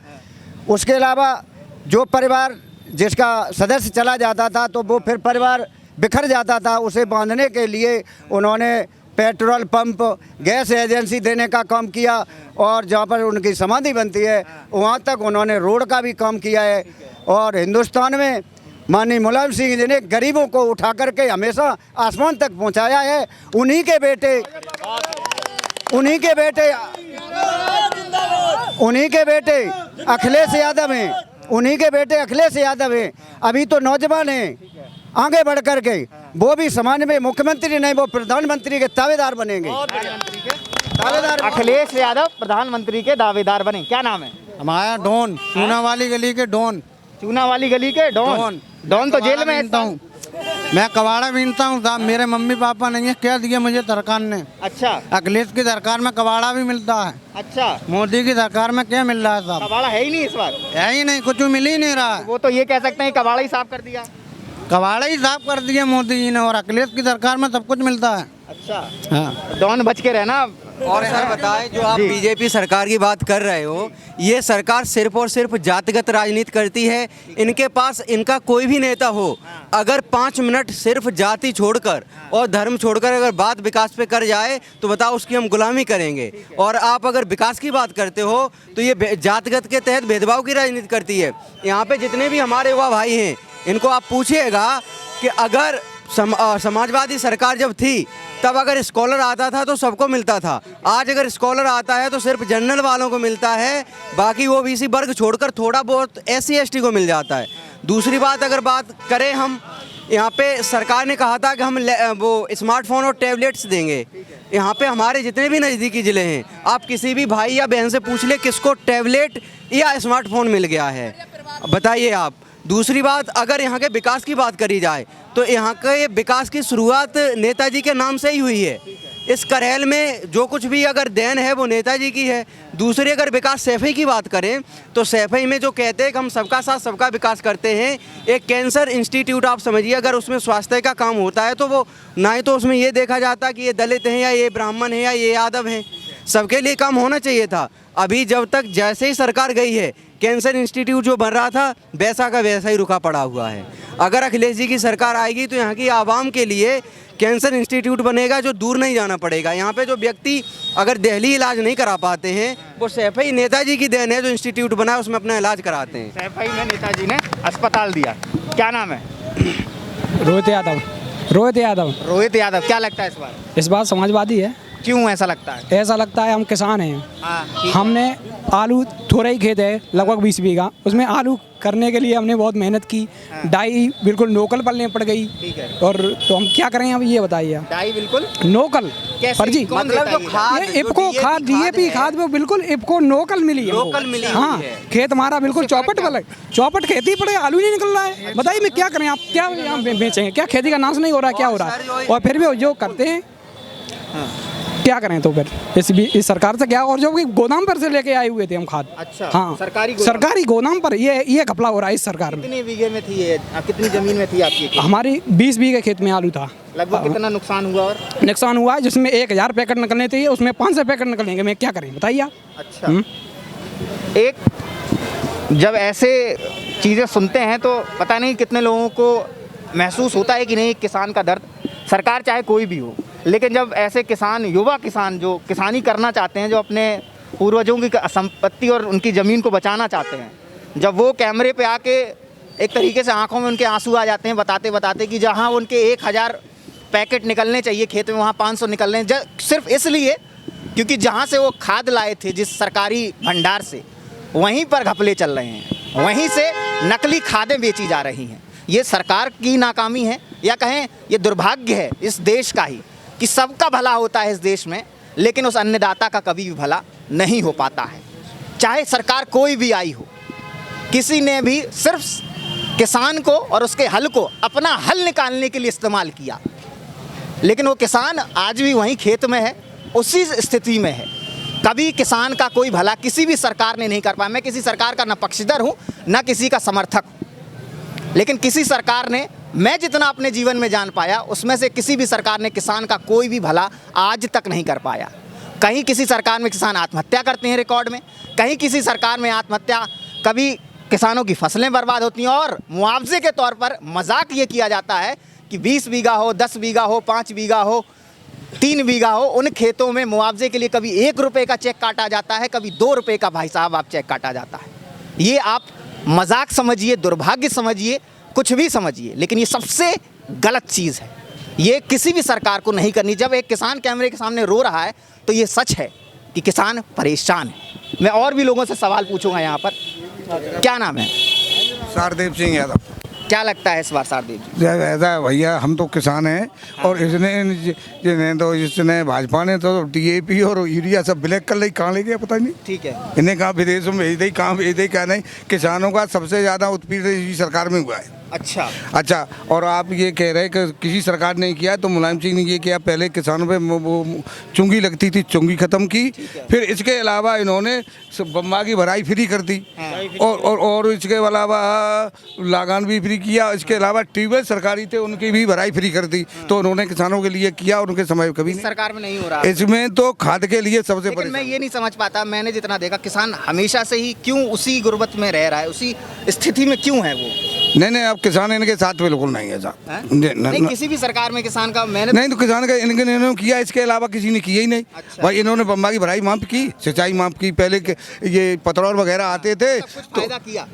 उसके अलावा जो परिवार जिसका सदस्य चला जाता था तो वो फिर परिवार बिखर जाता था, उसे बांधने के लिए उन्होंने पेट्रोल पंप, गैस एजेंसी देने का काम किया और जहाँ पर उनकी समाधि बनती है वहाँ तक उन्होंने रोड का भी काम किया है। और हिंदुस्तान में माननीय मुलायम सिंह जी ने गरीबों को उठा करके हमेशा आसमान तक पहुँचाया है। उन्हीं के बेटे अखिलेश यादव हैं, उन्हीं के बेटे अखिलेश यादव हैं। अभी तो नौजवान हैं, आगे बढ़ कर के वो भी समाज में मुख्यमंत्री नहीं, वो प्रधानमंत्री के दावेदार बनेंगे। अखिलेश यादव प्रधानमंत्री के दावेदार बने। क्या नाम है? हमारा डॉन, चूना वाली गली के डॉन। चूना वाली गली के डॉन। डॉन तो जेल में है। मैं कबाड़ा बीनता हूँ साहब, मेरे मम्मी पापा नहीं है, क्या दिया मुझे सरकार ने। अच्छा। अखिलेश की सरकार में कबाड़ा भी मिलता है। अच्छा। मोदी की सरकार में क्या मिल रहा है साहब? कबाड़ा है ही नहीं इस बार। है ही नहीं, कुछ मिल ही नहीं रहा है। वो तो ये कह सकते हैं कबाड़ा ही साफ कर दिया। कबाड़ा ही साफ कर दिया मोदी जी ने और अखिलेश की सरकार में सब कुछ मिलता है। अच्छा। हाँ। डॉन बच के रहना। और सर बताएं, जो आप बीजेपी सरकार की बात कर रहे हो, ये सरकार सिर्फ और सिर्फ जातिगत राजनीति करती है। इनके पास इनका कोई भी नेता हो, अगर 5 मिनट सिर्फ जाति छोड़कर और धर्म छोड़कर अगर बात विकास पे कर जाए तो बताओ उसकी हम गुलामी करेंगे। और आप अगर विकास की बात करते हो तो ये जातिगत के तहत भेदभाव की राजनीति करती है। यहाँ पे जितने भी हमारे युवा भाई हैं इनको आप पूछिएगा कि अगर समाजवादी सरकार जब थी तब अगर स्कॉलर आता था तो सबको मिलता था। आज अगर स्कॉलर आता है तो सिर्फ जनरल वालों को मिलता है, बाकी ओबीसी वर्ग छोड़कर थोड़ा बहुत SC ST को मिल जाता है। दूसरी बात अगर बात करें, हम यहाँ पे सरकार ने कहा था कि हम वो स्मार्टफोन और टैबलेट्स देंगे। यहाँ पे हमारे जितने भी नज़दीकी ज़िले हैं, आप किसी भी भाई या बहन से पूछ ले किसको टैबलेट या स्मार्टफोन मिल गया है, बताइए आप। दूसरी बात, अगर यहाँ के विकास की बात करी जाए तो यहाँ के विकास की शुरुआत नेताजी के नाम से ही हुई है। इस करेल में जो कुछ भी अगर देन है वो नेताजी की है। दूसरी अगर विकास सैफई की बात करें तो सैफई में जो कहते हैं कि हम सबका साथ सबका विकास करते हैं, एक कैंसर इंस्टीट्यूट आप समझिए, अगर उसमें स्वास्थ्य का काम होता है तो वो ना ही तो उसमें ये देखा जाता कि ये दलित हैं या ये ब्राह्मण हैं या ये यादव हैं, सबके लिए काम होना चाहिए था। अभी जब तक जैसे ही सरकार गई है, कैंसर इंस्टीट्यूट जो बन रहा था वैसा का वैसा ही रुका पड़ा हुआ है। अगर अखिलेश जी की सरकार आएगी तो यहाँ की आवाम के लिए कैंसर इंस्टीट्यूट बनेगा जो दूर नहीं जाना पड़ेगा। यहाँ पे जो व्यक्ति अगर दिल्ली इलाज नहीं करा पाते हैं, वो सैफई नेताजी की देन है जो इंस्टीट्यूट बना है, उसमें अपना इलाज कराते हैं। सैफई में नेताजी ने अस्पताल दिया। क्या नाम है? रोहित यादव। रोहित यादव। रोहित यादव। क्या लगता है इस बार? इस बार समाजवादी है। क्यों ऐसा लगता है? ऐसा लगता है हम किसान हैं। हमने आलू, थोड़ा ही खेत है लगभग 20 बीघा, उसमें आलू करने के लिए हमने बहुत मेहनत की। डाई बिल्कुल लोकल पलने पड़ गई। और तो हम क्या करें अब ये बताइए। डाई बिल्कुल लोकल फर्जी, मतलब जो खाद, इफको खाद, DAP खाद वो बिल्कुल इफको लोकल मिली है। लोकल मिली। हाँ, खेत हमारा बिल्कुल चौपट वाला, चौपट खेती पड़े, आलू नहीं निकल रहा है। बताइए मैं क्या करें, आप क्या यहाँ बेचेंगे? क्या खेती का नाश नहीं हो रहा, क्या हो रहा है? और फिर भी जो करते हैं क्या करें तो फिर इस सरकार से क्या। और जो गोदाम पर से लेके आए हुए थे हम खाद। अच्छा। हाँ, सरकारी गोदाम पर ये घपला हो रहा है इस सरकार में। कितने बीघे में थी ये? कितनी जमीन में थी आपकी? हमारी 20 बीघे खेत में आलू था। लगभग कितना नुकसान हुआ? और नुकसान हुआ है जिसमें 1000 पैकेट निकलने थे, उसमें 500 पैकेट निकलेंगे। मैं क्या करें बताइए आप। अच्छा। एक जब ऐसे चीज़ें सुनते हैं तो पता नहीं कितने लोगों को महसूस होता है कि नहीं किसान का दर्द। सरकार चाहे कोई भी हो, लेकिन जब ऐसे किसान, युवा किसान जो किसानी करना चाहते हैं, जो अपने पूर्वजों की संपत्ति और उनकी ज़मीन को बचाना चाहते हैं, जब वो कैमरे पे आके एक तरीके से आंखों में उनके आंसू आ जाते हैं बताते बताते कि जहां उनके 1000 पैकेट निकलने चाहिए खेत में, वहां 500 निकल रहे हैं, सिर्फ इसलिए क्योंकि जहां से वो खाद लाए थे जिस सरकारी भंडार से, वहीं पर घपले चल रहे हैं, वहीं से नकली खादें बेची जा रही हैं। ये सरकार की नाकामी है या कहें ये दुर्भाग्य है इस देश का ही कि सबका भला होता है इस देश में, लेकिन उस अन्नदाता का कभी भी भला नहीं हो पाता है। चाहे सरकार कोई भी आई हो, किसी ने भी सिर्फ किसान को और उसके हल को अपना हल निकालने के लिए इस्तेमाल किया, लेकिन वो किसान आज भी वहीं खेत में है, उसी स्थिति में है। कभी किसान का कोई भला किसी भी सरकार ने नहीं कर पाया। मैं किसी सरकार का न पक्षधर हूँ न किसी का समर्थक, लेकिन किसी सरकार ने, मैं जितना अपने जीवन में जान पाया उसमें से किसी भी सरकार ने किसान का कोई भी भला आज तक नहीं कर पाया। कहीं किसी सरकार में किसान आत्महत्या करते हैं रिकॉर्ड में, कहीं किसी सरकार में आत्महत्या, कभी किसानों की फसलें बर्बाद होती हैं और मुआवजे के तौर पर मजाक ये किया जाता है कि 20 बीघा हो, 10 बीघा हो, 5 बीघा हो, 3 बीघा हो, उन खेतों में मुआवजे के लिए कभी 1 रुपये का चेक काटा जाता है, कभी 2 रुपये का भाई साहब आप चेक काटा जाता है। ये आप मजाक समझिए, दुर्भाग्य समझिए, कुछ भी समझिए, लेकिन ये सबसे गलत चीज़ है। ये किसी भी सरकार को नहीं करनी। जब एक किसान कैमरे के सामने रो रहा है तो ये सच है कि किसान परेशान है। मैं और भी लोगों से सवाल पूछूंगा यहाँ पर। क्या नाम है? सरदेव सिंह यादव। क्या लगता है इस बार सरदेव जी? ऐसा है भैया, हम तो किसान हैं और इसने भाजपा ने तो DAP और यूरिया सब ब्लैक कर ली, कहाँ ले गया पता नहीं। ठीक है, इन्हें कहाँ विदेशों में भेज दी, कहाँ भेज दी, क्या नहीं। किसानों का सबसे ज़्यादा उत्पीड़न इसी सरकार में हुआ है। अच्छा, और आप ये कह रहे हैं कि किसी सरकार ने किया, तो मुलायम सिंह ने ये किया। पहले किसानों पे वो चुंगी लगती थी, चुंगी ख़त्म की। फिर इसके अलावा इन्होंने बम्बा की भराई फ्री कर दी और इसके अलावा लागान भी फ्री किया। इसके अलावा ट्यूबवेल सरकारी थे, उनकी भी भराई फ्री कर दी। तो उन्होंने किसानों के लिए किया और उनके समय कभी नहीं। सरकार में नहीं हो रहा इसमें तो खाद के लिए सबसे बड़ी। मैं ये नहीं समझ पाता, मैंने जितना देखा किसान हमेशा से ही क्यों उसी गुर्बत में रह रहा है, उसी स्थिति में क्यों है वो? नहीं, अब किसान इनके साथ बिल्कुल नहीं है साहब। नहीं, किसी भी सरकार में किसान का मैंने नहीं, तो किसान का इन्होंने किया, इसके अलावा किसी ने किया ही नहीं। भाई इन्होंने बम्बा की भराई माफ की, सिंचाई माफ की। पहले ये पेट्रोल वगैरह आते थे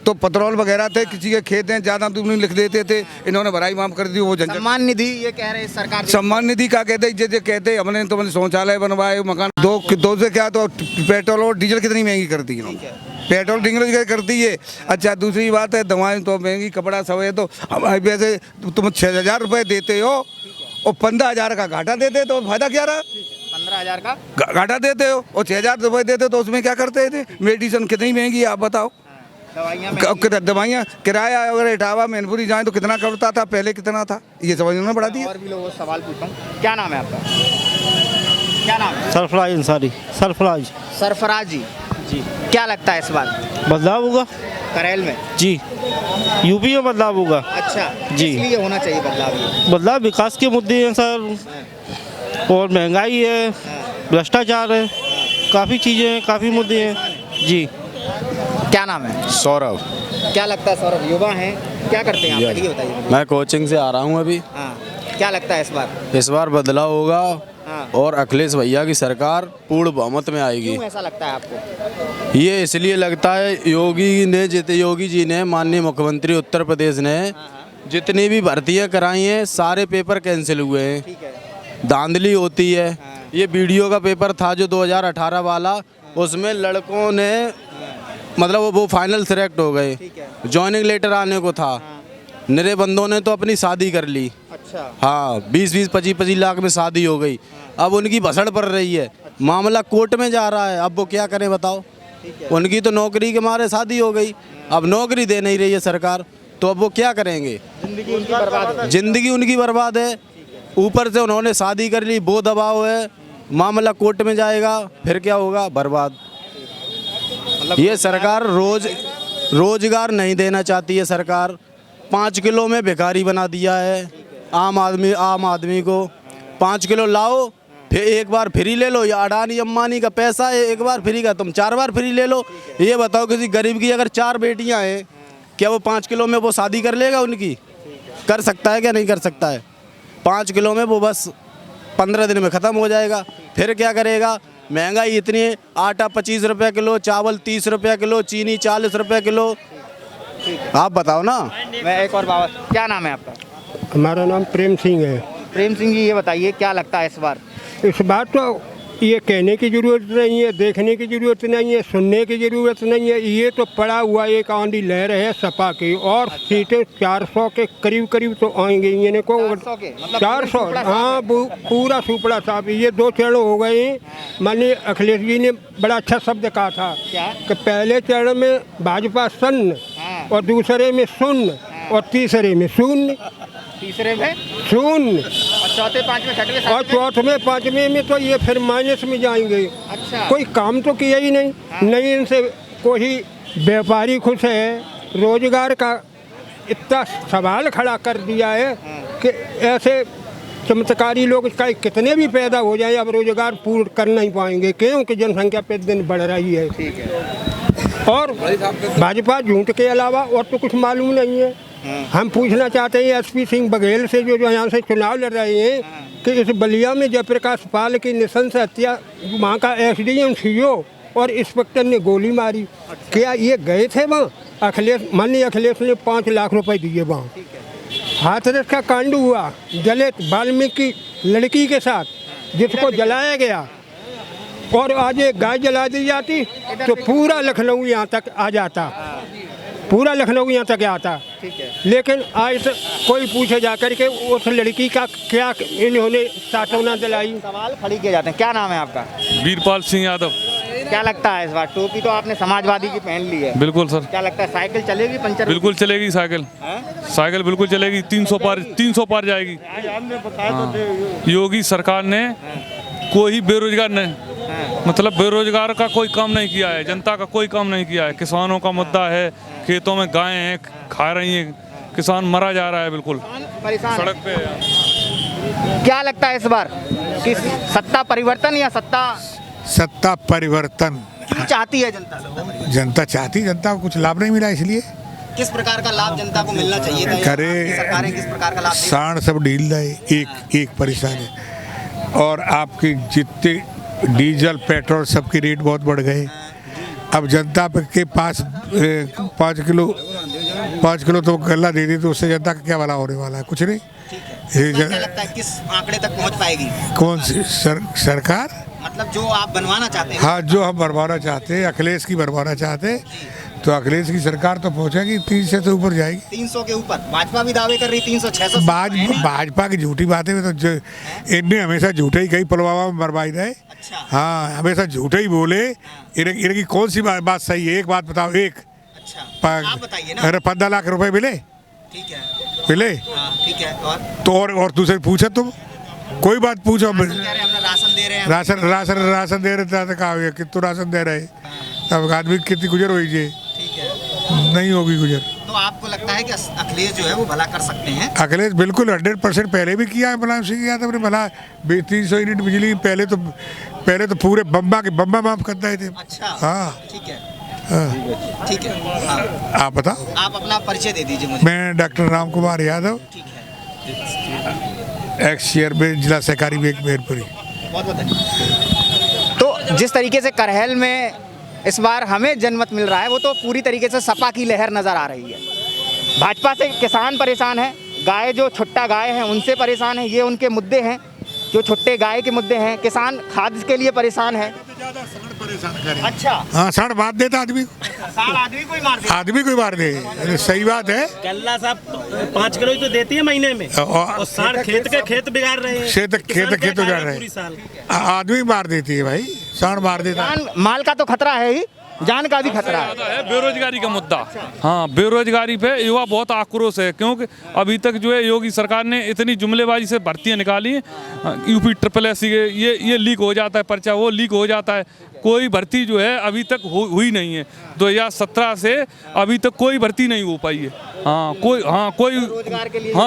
तो पेट्रोल वगैरह थे, किसी के खेत हैं ज़्यादा दूर नहीं लिख देते थे, इन्होंने भराई माफ कर दी। वो सम्मान निधि ये कह रहे सरकार, सम्मान निधि का कहते हमने तो शौचालय बनवाए, मकान दो से क्या, तो पेट्रोल और डीजल कितनी महंगी कर दी इन्होंने। पेट्रोल डीजल करती है। अच्छा, दूसरी बात है दवाएं तो महंगी, कपड़ा सब है। तो वैसे तुम 6,000 रुपये देते हो और 15,000 का घाटा देते, तो फायदा क्या रहा? 15,000 का घाटा देते हो और 6,000 रुपये देते हो, तो उसमें क्या करते थे? मेडिसिन कितनी महंगी है आप बताओ। दवाइयाँ किराया अगर इटावा मैनपुरी जाए तो कितना करता था, पहले कितना था, ये समझना पड़ा दिया। और भी लोगों से सवाल पूछता हूँ। क्या नाम है आपका? क्या नाम है? सरफराज अंसारी। सरफराज जी। क्या लगता है इस बार बदलाव होगा करेल में? जी, यूपी में बदलाव होगा। अच्छा जी, इसलिए होना चाहिए बदलाव। बदलाव विकास के मुद्दे हैं सर, और महंगाई है, भ्रष्टाचार है, काफ़ी चीज़ें हैं, काफ़ी मुद्दे हैं। जी। क्या नाम है? सौरभ। क्या लगता है सौरभ, युवा हैं, क्या करते हैं आप, ये बताइए। मैं कोचिंग से आ रहा हूँ अभी। क्या लगता है इस बार बदलाव होगा और अखिलेश भैया की सरकार पूर्ण बहुमत में आएगी। क्यों ऐसा लगता है आपको? ये इसलिए लगता है, योगी जी ने, माननीय मुख्यमंत्री उत्तर प्रदेश ने जितनी भी भर्तियां कराई हैं सारे पेपर कैंसिल हुए हैं। धांधली होती है। ये वीडियो का पेपर था जो 2018 वाला, उसमें लड़कों ने मतलब वो फाइनल सिलेक्ट हो गए, जॉइनिंग लेटर आने को था, निरे बंदों ने तो अपनी शादी कर ली। अच्छा। हाँ, 20-20, 25-25 लाख में शादी हो गई। अब उनकी भसड़ पड़ रही है, मामला कोर्ट में जा रहा है। अब वो क्या करें बताओ? उनकी तो नौकरी के मारे शादी हो गई, अब नौकरी दे नहीं रही है सरकार, तो अब वो क्या करेंगे? जिंदगी उनकी बर्बाद है। ऊपर से उन्होंने शादी कर ली, वो दबाव है, मामला कोर्ट में जाएगा, फिर क्या होगा? बर्बाद। ये सरकार रोजगार नहीं देना चाहती है। सरकार 5 किलो में भिखारी बना दिया है आम आदमी को। 5 किलो लाओ, फिर एक बार फ्री ले लो। या अडानी अम्बानी का पैसा है, एक बार फ्री का तुम 4 बार फ्री ले लो। ये बताओ किसी गरीब की अगर 4 बेटियां हैं, क्या वो 5 किलो में वो शादी कर लेगा? उनकी कर सकता है क्या? नहीं कर सकता है। 5 किलो में वो बस 15 दिन में ख़त्म हो जाएगा। फिर क्या करेगा? महंगाई इतनी है, आटा 25 रुपये किलो, चावल 30 रुपये किलो, चीनी 40 रुपये किलो। आप बताओ ना। मैं एक और बाबा, क्या नाम है आपका? हमारा नाम प्रेम सिंह है। प्रेम सिंह जी, ये बताइए क्या लगता है इस बार तो ये कहने की ज़रूरत नहीं है, देखने की ज़रूरत नहीं है, सुनने की ज़रूरत नहीं है। ये तो पड़ा हुआ एक आंधी लहर है सपा की, और सीटें 400 के करीब तो आएंगी। इन्हें को 400, हाँ, पूरा सुपड़ा साहब। ये 2 चरण हो गए। माननीय अखिलेश जी ने बड़ा अच्छा शब्द कहा था कि पहले चरण में भाजपा सन्न, और दूसरे में शून्य, और तीसरे में शून्य। तीसरे में शून्य। चौथे पांचवें छठवें और सातवें? चौथवें पाँचवें में तो ये फिर माइनस में जाएंगे। अच्छा। कोई काम तो किया ही नहीं। नहीं इनसे कोई व्यापारी खुश है। रोजगार का इतना सवाल खड़ा कर दिया है कि ऐसे चमत्कारी लोग का कितने भी पैदा हो जाए अब रोजगार पूर्ण कर नहीं पाएंगे, क्योंकि जनसंख्या पे दिन बढ़ रही है। ठीक है। और भाजपा झूठ के अलावा और तो कुछ मालूम नहीं है। हम पूछना चाहते हैं एसपी सिंह बघेल से जो यहाँ से चुनाव लड़ रहे हैं कि इस बलिया में जयप्रकाश पाल की नृशंस हत्या, वहाँ का एसडीएम सीओ और इंस्पेक्टर ने गोली मारी, क्या ये गए थे वहाँ? अखिलेश माननीय अखिलेश ने 5 लाख रुपए दिए वहाँ। हाथरस का कांड हुआ दलित वाल्मीकि लड़की के साथ, जिसको जलाया गया, और आज एक गाय जला दी जाती तो पूरा लखनऊ यहाँ तक आ जाता, पूरा लखनऊ यहाँ तक आता। लेकिन आज तक कोई पूछे जाकर के उस लड़की का क्या इन्होंने सांत्वना दिलाई। सवाल खड़ी किए जाते हैं। क्या नाम है आपका? वीरपाल सिंह यादव। क्या लगता है इस बार टोपी तो आपने समाजवादी की पहन ली है? बिल्कुल सर। क्या लगता है साइकिल चलेगी पंचर? बिल्कुल चलेगी साइकिल। साइकिल बिल्कुल चलेगी। 300 पार जाएगी। योगी सरकार ने कोई बेरोजगार नहीं, मतलब बेरोजगार का कोई काम नहीं किया है, जनता का कोई काम नहीं किया है। किसानों का मुद्दा है, खेतों में गायें हैं खा रही हैं, किसान मरा जा रहा है बिल्कुल सड़क पे। क्या लगता है इस बार कि सत्ता परिवर्तन या सत्ता परिवर्तन चाहती है जनता? जनता चाहती, जनता को कुछ लाभ नहीं मिला, इसलिए किस प्रकार का लाभ जनता को मिलना चाहिए था? करे सरकारें किस प्रकार का लाभ देंगी? साण सब ढील रहे, एक परेशान है। और आपके जितने डीजल पेट्रोल सबके रेट बहुत बढ़ गए। अब जनता के पास 5 किलो तो गल्ला दे दी तो उससे जनता का क्या भला होने वाला है? कुछ नहीं। क्या लगता है किस आंकड़े तक पहुंच पाएगी? कौन सी सरकार? मतलब जो आप बनवाना चाहते हैं? हाँ, जो हम बनवाना चाहते हैं, अखिलेश की बनवाना चाहते हैं, तो अखिलेश की सरकार तो पहुंचेगी 300 से ऊपर जाएगी। 300 के ऊपर? भाजपा भी दावे कर रही 300 600। भाजपा की झूठी बातें में तो इनने हमेशा झूठे ही कहीं पुलवामा में मरवाई रहे। अच्छा। हाँ, हमेशा झूठे ही बोले। इनकी कौन सी बात सही है? एक बात बताओ। एक आप बताइए ना। अरे 15 लाख रुपए मिले? ठीक है, मिले। ठीक है। और दूसरे पूछे तुम कोई बात पूछो। राशन दे रहे हैं। राशन दे रहे थे, कहा कितना राशन दे रहे? तब आदमी कितनी गुजर हुई? नहीं होगी गुजर। तो आपको लगता है कि अखिलेश जो है वो भला कर सकते हैं? अखिलेश बिल्कुल 100% पहले भी किया है। मुलायम सिंह यादव ने भला 300 यूनिट बिजली पहले तो पूरे बम्बा माफ करते थे। अच्छा। हाँ, ठीक है। हाँ। ठीक है। हाँ। आप बताओ। आप अपना परिचय दे दीजिए मुझे। मैं doctor Ram Kumar Yadav, x chairman जिला सहकारी बैंक मेरपुरी। बहुत बहुत धन्यवाद। तो जिस तरीके से करहल में इस बार हमें जनमत मिल रहा है वो तो पूरी तरीके से सपा की लहर नज़र आ रही है। भाजपा से किसान परेशान है, गाय जो छुट्टा गाय हैं उनसे परेशान है, ये उनके मुद्दे हैं जो छुट्टे गाय के मुद्दे हैं। किसान खाद के लिए परेशान है। अच्छा। हाँ, साढ़ मार देता आदमी, आदमी कोई मार दे। सही बात है। गल्ला साहब 5 किलो ही तो देती है महीने में, और साढ़ खेत बिगाड़ रहे हैं। खेत उजाड़ रहे हैं, आदमी मार देती है भाई, साढ़ मार देता। माल का तो खतरा है ही, जान का भी खतरा है। बेरोजगारी का मुद्दा। हाँ, बेरोजगारी पे युवा बहुत आक्रोश है, क्योंकि अभी तक जो है योगी सरकार ने इतनी जुमलेबाजी से भर्तियां निकाली हैं। यूपी SSS ये लीक हो जाता है, पर्चा वो लीक हो जाता है, कोई भर्ती जो है अभी तक हुई नहीं है। 2017 से अभी तक कोई भर्ती नहीं हो पाई है। कोई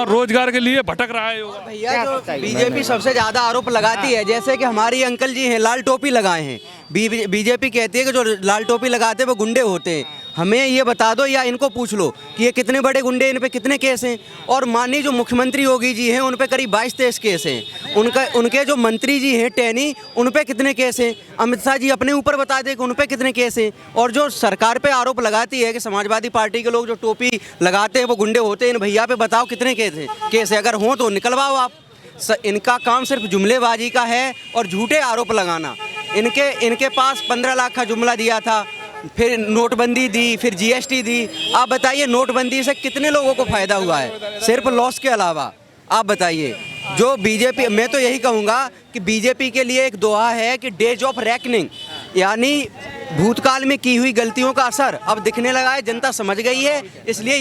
रोजगार के लिए भटक रहा है। भैया, जो बीजेपी सबसे ज्यादा आरोप लगाती है, जैसे कि हमारी अंकल जी हैं लाल टोपी लगाए हैं, बीजेपी कहती है कि जो लाल टोपी लगाते हैं वो गुंडे होते हैं। हमें ये बता दो या इनको पूछ लो कि ये कितने बड़े गुंडे, इन पे कितने केस हैं। और माननीय जो मुख्यमंत्री योगी जी हैं उन पे करीब 22-23 केस हैं। उनके जो मंत्री जी हैं टैनी, उन पे कितने केस हैं। अमित शाह जी अपने ऊपर बता दें कि उन पे कितने केस हैं। और जो सरकार पे आरोप लगाती है कि समाजवादी पार्टी के लोग जो टोपी लगाते हैं वो गुंडे होते हैं, इन भैया पे बताओ कितने केस है। अगर हों तो निकलवाओ आप। इनका काम सिर्फ जुमलेबाजी का है और झूठे आरोप लगाना। इनके पास 15 लाख का जुमला दिया था, फिर नोटबंदी दी, फिर GST दी। आप बताइए नोटबंदी से कितने लोगों को फायदा हुआ है, सिर्फ लॉस के अलावा? आप बताइए। जो बीजेपी, मैं तो यही कहूँगा कि बीजेपी के लिए एक दोहा है कि डेज ऑफ रेकनिंग, यानी भूतकाल में की हुई गलतियों का असर अब दिखने लगा है, जनता समझ गई है, इसलिए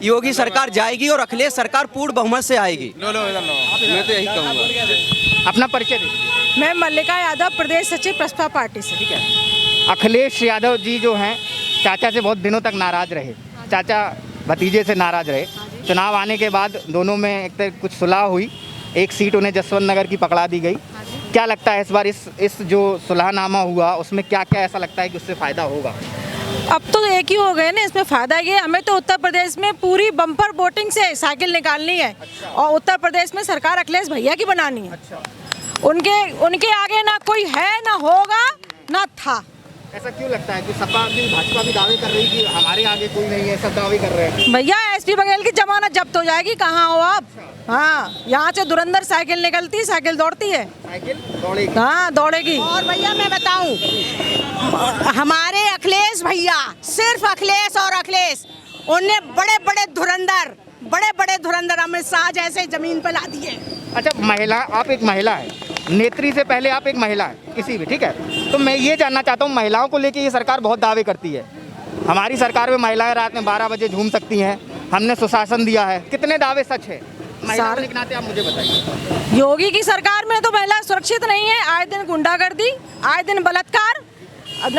योगी सरकार जाएगी और अखिलेश सरकार पूर्ण बहुमत से आएगी। मैं तो यही कहूँगा। अपना परिचय दीजिए। मैं मल्लिका यादव, प्रदेश सचिव प्रसपा पार्टी से। ठीक है। अखिलेश यादव जी जो हैं चाचा से बहुत दिनों तक नाराज रहे, चाचा भतीजे से नाराज रहे। चुनाव आने के बाद दोनों में एक तरह कुछ सुलह हुई, एक सीट उन्हें जसवंत नगर की पकड़ा दी गई। क्या लगता है इस बार इस जो सुलहनामा हुआ उसमें क्या क्या ऐसा लगता है कि उससे फ़ायदा होगा? अब तो एक ही हो गए ना, इसमें फ़ायदा ये हमें तो उत्तर प्रदेश में पूरी बम्पर वोटिंग से साइकिल निकालनी है। और उत्तर प्रदेश में सरकार अखिलेश भैया की बनानी है। उनके आगे ना कोई है, ना होगा, ना था। ऐसा क्यों लगता है कि सपा भी भाजपा भी दावे कर रही कि हमारे आगे कोई नहीं है, सब दावे कर रहे हैं? भैया एसपी बघेल की जमानत जब्त हो जाएगी, कहाँ हो आप? हाँ, यहाँ से धुरंधर साइकिल निकलती, साइकिल दौड़ती है, साइकिल दौड़ेगी। हाँ दौड़ेगी। और भैया मैं बताऊं, हमारे अखिलेश भैया, सिर्फ अखिलेश और अखिलेश, उन्हें बड़े बड़े धुरंधर अमित शाह जैसे जमीन पर ला दिए। अच्छा, महिला, आप एक महिला है, नेत्री से पहले आप एक महिला है किसी भी, ठीक है? तो मैं ये जानना चाहता हूँ, महिलाओं को लेके ये सरकार बहुत दावे करती है। हमारी सरकार में महिलाएं रात में 12 बजे झूम सकती हैं, हमने सुशासन दिया है, कितने दावे सच है? महिला होने के नाते आप मुझे बताइए। योगी की सरकार में तो महिला सुरक्षित नहीं है, आए दिन गुंडागर्दी, आए दिन बलात्कार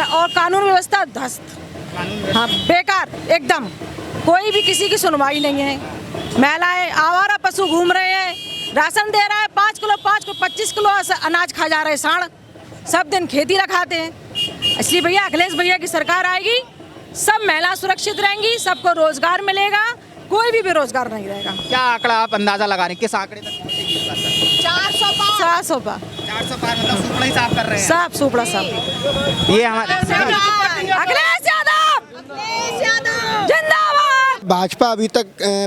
और कानून व्यवस्था ध्वस्त, हाँ बेकार एकदम। कोई भी किसी की सुनवाई नहीं है। महिलाएं आवारा पशु घूम रहे हैं, राशन दे रहा है 5 किलो 25 किलो अनाज खा जा रहे हैं साढ़, सब दिन खेती रखाते हैं। इसलिए भैया अखिलेश भैया की सरकार आएगी, सब महिला सुरक्षित रहेंगी, सबको रोजगार मिलेगा, कोई भी बेरोजगार नहीं रहेगा। क्या आंकड़ा आप अंदाजा लगा रहे हैं, किस आंकड़े तक पहुंचेगी इस बार? 400 पार 400 पार, मतलब सुपड़ा ही साफ कर रहे हैं। साफ सुपड़ा साफ। ये हमारे अखिलेश यादव जिंदाबाद। भाजपा अभी तक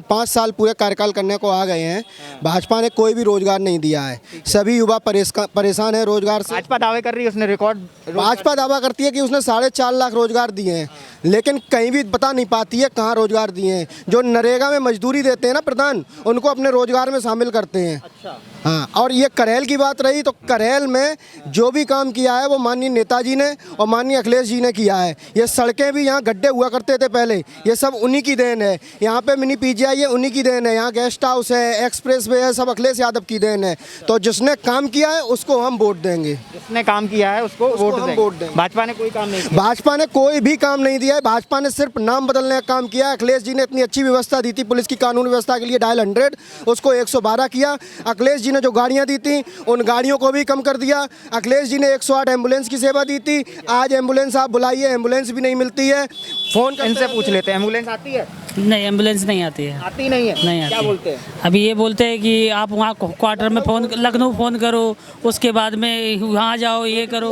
5 साल पूरे कार्यकाल करने को आ गए हैं, भाजपा ने कोई भी रोजगार नहीं दिया है, सभी युवा परेशान है रोजगार से। भाजपा दावे कर रही है, उसने रिकॉर्ड, भाजपा दावा करती है कि उसने 4.5 लाख रोजगार दिए हैं, लेकिन कहीं भी बता नहीं पाती है कहाँ रोजगार दिए हैं। जो नरेगा में मजदूरी देते हैं ना प्रधान, उनको अपने रोजगार में शामिल करते हैं। अच्छा। हाँ, और ये करेल की बात रही तो करेल में जो भी काम किया है वो माननीय नेताजी ने और माननीय अखिलेश जी ने किया है। ये सड़कें भी यहाँ गड्ढे हुआ करते थे पहले, ये सब उन्हीं की देन है। यहाँ पे मिनी पीजीआई है, उन्हीं की देन है। यहाँ गेस्ट हाउस है, एक्सप्रेस वे है, सब अखिलेश यादव की देन है। तो जिसने काम किया है उसको हम वोट देंगे, जिसने काम किया है उसको वोट देंगे। भाजपा ने कोई काम नहीं किया, भाजपा ने कोई भी काम नहीं दिया है, भाजपा ने सिर्फ नाम बदलने का काम किया है। अखिलेश जी ने इतनी अच्छी व्यवस्था दी थी पुलिस की कानून व्यवस्था के लिए, डायल 100 उसको 112 किया। अखिलेश जी ने जो गाड़ियाँ दी थी उन गाड़ियों को भी कम कर दिया। अखिलेश जी ने 108 एम्बुलेंस की सेवा दी थी, आज एम्बुलेंस आप बुलाइए एम्बुलेंस भी नहीं मिलती है। फोन इनसे पूछ लेते हैं, एम्बुलेंस आती है? नहीं, एम्बुलेंस नहीं आती है। आती नहीं है? नहीं आती। क्या बोलते हैं? अभी ये बोलते हैं कि आप वहाँ क्वार्टर में फ़ोन, लखनऊ फ़ोन करो, उसके बाद में वहाँ जाओ, ये करो,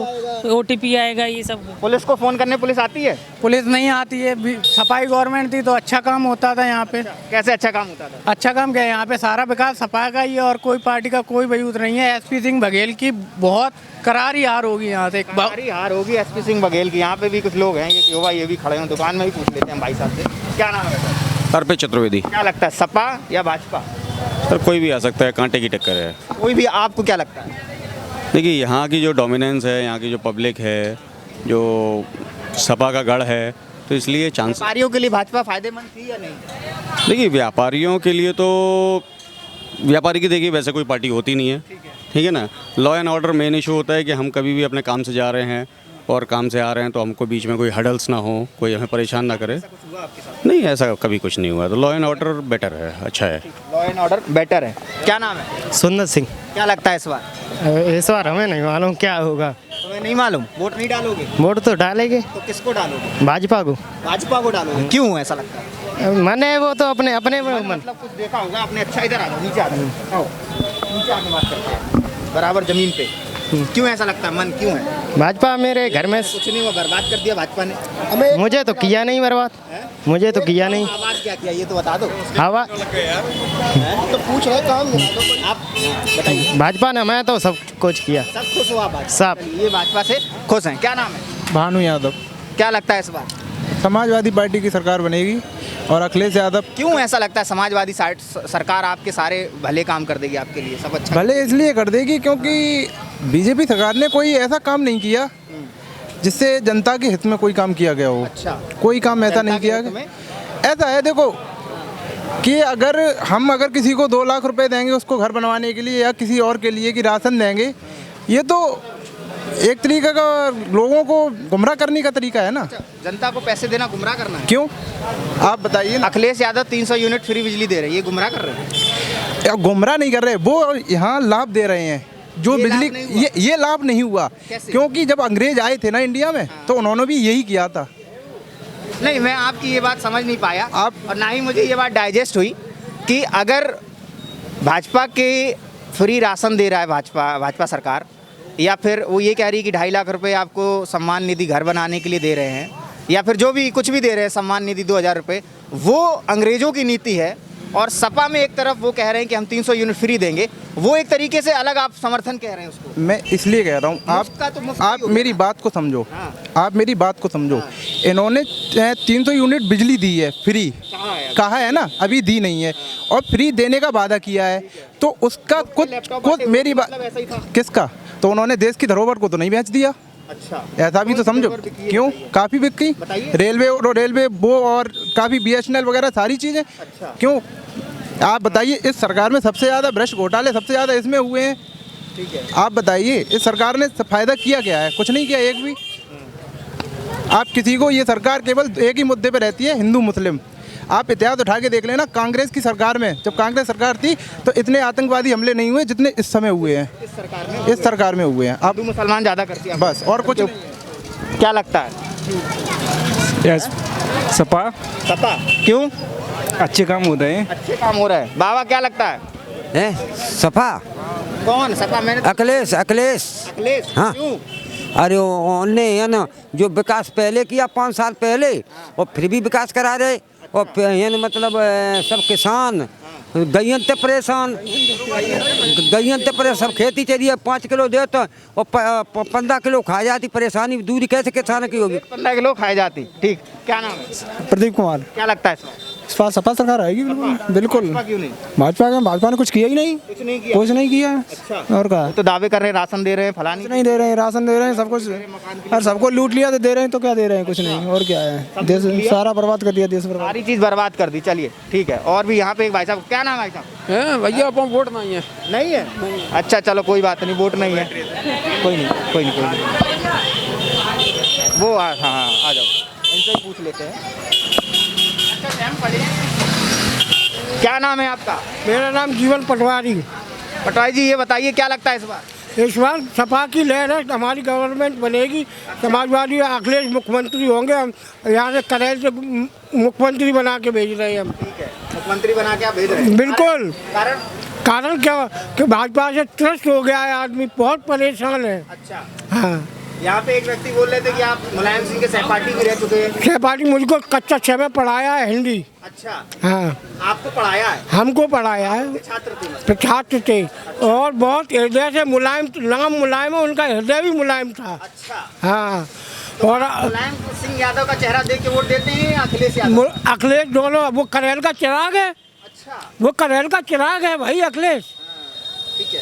OTP आएगा, ये सब। पुलिस को फ़ोन करने पुलिस आती है? पुलिस नहीं आती है। सफाई गवर्नमेंट थी तो अच्छा काम होता था यहाँ पे। कैसे अच्छा काम होता था? अच्छा काम क्या है, यहाँ पे सारा विकास सपा का ही है और कोई पार्टी का कोई वजूद नहीं है। SP सिंह बघेल की बहुत करारी हार होगी यहाँ से, करारी हार होगी SP सिंह बघेल की। यहाँ पे भी कुछ लोग हैं, ये युवा, ये भी खड़े हैं दुकान में, भी पूछ लेते हैं भाई साहब से। क्या नाम है? अर्पित चतुर्वेदी। क्या लगता है, सपा या भाजपा? सर कोई भी आ सकता है, कांटे की टक्कर है। कोई भी, आपको क्या लगता है? देखिए यहाँ की जो डोमिनेंस है, यहाँ की जो पब्लिक है, जो सपा का गढ़ है, तो इसलिए चांस। व्यापारियों के लिए भाजपा फायदेमंद थी या नहीं? देखिए व्यापारियों के लिए तो, व्यापारी की देखिए वैसे कोई पार्टी होती नहीं है, ठीक है ना। Law and order main issue होता है कि हम कभी भी अपने काम से जा रहे हैं और काम से आ रहे हैं तो हमको बीच में कोई हडल्स ना हो, कोई हमें परेशान ना करे। नहीं, ऐसा कभी कुछ नहीं हुआ। तो लॉ एंड ऑर्डर बेटर है, अच्छा है। लॉ एंड ऑर्डर बेटर है। क्या नाम है? सुंदर सिंह। क्या लगता है इस बार? इस बार हमें नहीं मालूम क्या होगा। तुम्हें नहीं मालूम? वोट नहीं डालोगे? वोट तो डालेंगे। तो किसको डालोगे? भाजपा को। भाजपा को डालोगे? क्यों ऐसा लगता है? मन है वो तो अपने अपने मतलब कुछ देखा होगा आपने। अच्छा इधर आ जाओ, नीचे आ जाओ, नीचे आके बात करते हैं बराबर जमीन पे। क्यों ऐसा लगता है, मन क्यों है? भाजपा मेरे घर में कुछ नहीं हुआ, बर्बाद कर दिया भाजपा ने। मुझे तो किया नहीं बर्बाद, मुझे तो किया नहीं। आवाज क्या किया ये तो बता दो। हवा तो पूछ रहे काम आप बताइए। भाजपा ने, मैं तो सब कुछ किया। सब खुश हो आप? सब ये भाजपा से खुश हैं। क्या नाम है? भानु यादव। क्या लगता है इस बार समाजवादी पार्टी की सरकार बनेगी और अखिलेश यादव? क्यों ऐसा लगता है समाजवादी सरकार आपके सारे भले काम कर देगी आपके लिए, सब अच्छा? भले इसलिए कर देगी क्योंकि बीजेपी सरकार ने कोई ऐसा काम नहीं किया जिससे जनता के हित में कोई काम किया गया हो। अच्छा, कोई काम ऐसा नहीं किया गया। ऐसा है देखो कि अगर किसी को 2 लाख रुपए देंगे उसको घर बनवाने के लिए या किसी और के लिए कि राशन देंगे, ये तो एक तरीके का लोगों को गुमराह करने का तरीका है ना। जनता को पैसे देना गुमराह करना है। क्यों आप बताइए। अखिलेश यादव 300 यूनिट फ्री बिजली दे रहे हैं, ये गुमराह कर रहे हैं? या गुमराह नहीं कर रहे, वो यहाँ लाभ दे रहे हैं जो बिजली। ये लाभ नहीं हुआ क्योंकि जब अंग्रेज आए थे ना इंडिया में, तो उन्होंने भी यही किया था। नहीं, मैं आपकी ये बात समझ नहीं पाया और ना ही मुझे ये बात डाइजेस्ट हुई कि अगर भाजपा के फ्री राशन दे रहा है भाजपा सरकार, या फिर वो ये कह रही है कि 2.5 लाख रुपए आपको सम्मान निधि घर बनाने के लिए दे रहे हैं, या फिर जो भी कुछ भी दे रहे हैं सम्मान निधि 2000 रुपये, वो अंग्रेज़ों की नीति है। और सपा में एक तरफ वो कह रहे हैं कि हम 300 यूनिट फ्री देंगे, वो एक तरीके से अलग आप समर्थन कह रहे हैं उसको। मैं इसलिए कह रहा हूँ आप मेरी बात को समझो। आप मेरी बात को समझो। इन्होंने 300 यूनिट बिजली दी है फ्री, कहा है ना, अभी दी नहीं है, और फ्री देने का वादा किया है, तो उसका कुछ मेरी बात किसका, तो उन्होंने देश की धरोहर को तो नहीं बेच दिया। अच्छा, ऐसा भी तो समझो। क्यों? काफ़ी बिक गई रेलवे वो, और काफ़ी BSNL वगैरह सारी चीज़ें। अच्छा। क्यों आप बताइए, इस सरकार में सबसे ज़्यादा भ्रष्ट घोटाले सबसे ज़्यादा इसमें हुए हैं। ठीक है, आप बताइए इस सरकार ने फ़ायदा किया क्या है? कुछ नहीं किया एक भी। आप किसी को, ये सरकार केवल एक ही मुद्दे पे रहती है, हिंदू मुस्लिम। आप इतिहास उठा के देख लेना, कांग्रेस की सरकार में, जब कांग्रेस सरकार थी तो इतने आतंकवादी हमले नहीं हुए जितने इस समय हुए हैं। इस सरकार में हुए हैं। आप मुसलमान ज़्यादा करती है बस, और कुछ क्या लगता है? यस, सपा। क्यों? अच्छे काम हो रहे हैं। अच्छे काम हो रहे हैं। बाबा क्या लगता है? सपा। कौन सपा? मैंने अखिलेश। हाँ, क्यों? अरे उनने है ना जो विकास पहले किया 5 साल पहले, और फिर भी विकास करा रहे, और मतलब सब किसान गैयन ते परेशान, सब खेती चाहिए 5 किलो दे तो और 15 किलो खा जाती, परेशानी दूरी कैसे किसान की होगी? 15 किलो खाई जाती। ठीक, क्या नाम है? प्रदीप कुमार। क्या लगता है इस बार सपा सरकार आएगी? बिल्कुल। क्यों नहीं? भाजपा ने कुछ किया ही नहीं। कुछ नहीं किया। अच्छा। और क्या? तो दावे कर रहे हैं राशन दे रहे हैं, फलानी नहीं दे रहे हैं, राशन दे रहे हैं, सब कुछ, और सबको लूट लिया तो दे रहे हैं, तो क्या दे रहे हैं? कुछ नहीं, और क्या है, देश सारा बर्बाद कर दिया, देश बर्बाद, सारी चीज़ बर्बाद कर दी। चलिए ठीक है। और भी यहाँ पे एक भाई साहब, क्या नाम है भाई साहब? भैया अपन वोट नहीं है। नहीं है? अच्छा चलो कोई बात नहीं, वोट नहीं है, कोई नहीं। वो हाँ, आ जाओ, इनसे ही पूछ लेते हैं। क्या नाम है आपका? मेरा नाम जीवन पटवारी। पटवारी जी, ये बताइए क्या लगता है इस बार? इस बार सपा की लहर है, हमारी गवर्नमेंट बनेगी, समाजवादी अखिलेश मुख्यमंत्री होंगे। हम यहाँ से करेल से मुख्यमंत्री बना के भेज रहे हैं हम। ठीक है, मुख्यमंत्री बना के आप भेज रहे हैं? बिल्कुल। कारण क्या कि भाजपा से त्रस्त हो गया है आदमी, बहुत परेशान है। अच्छा। हाँ, यहाँ पे एक व्यक्ति बोल रहे थे कि आप मुलायम सिंह के सहपाठी भी रह चुके हैं। सहपाठी मुझको कच्चा 6 में पढ़ाया है हिंदी। अच्छा। हाँ, आपको पढ़ाया है? हमको पढ़ाया है। छात्र थे, और बहुत हृदय से मुलायम, नाम मुलायम है, उनका हृदय भी मुलायम था। अच्छा। हाँ, तो और मुलायम सिंह यादव का चेहरा देख के वोट देते हैं या अखिलेश यादव? अखिलेश दोनों, वो करेल का चिराग है। अच्छा। वो करेल का चिराग है भाई अखिलेश। ठीक है।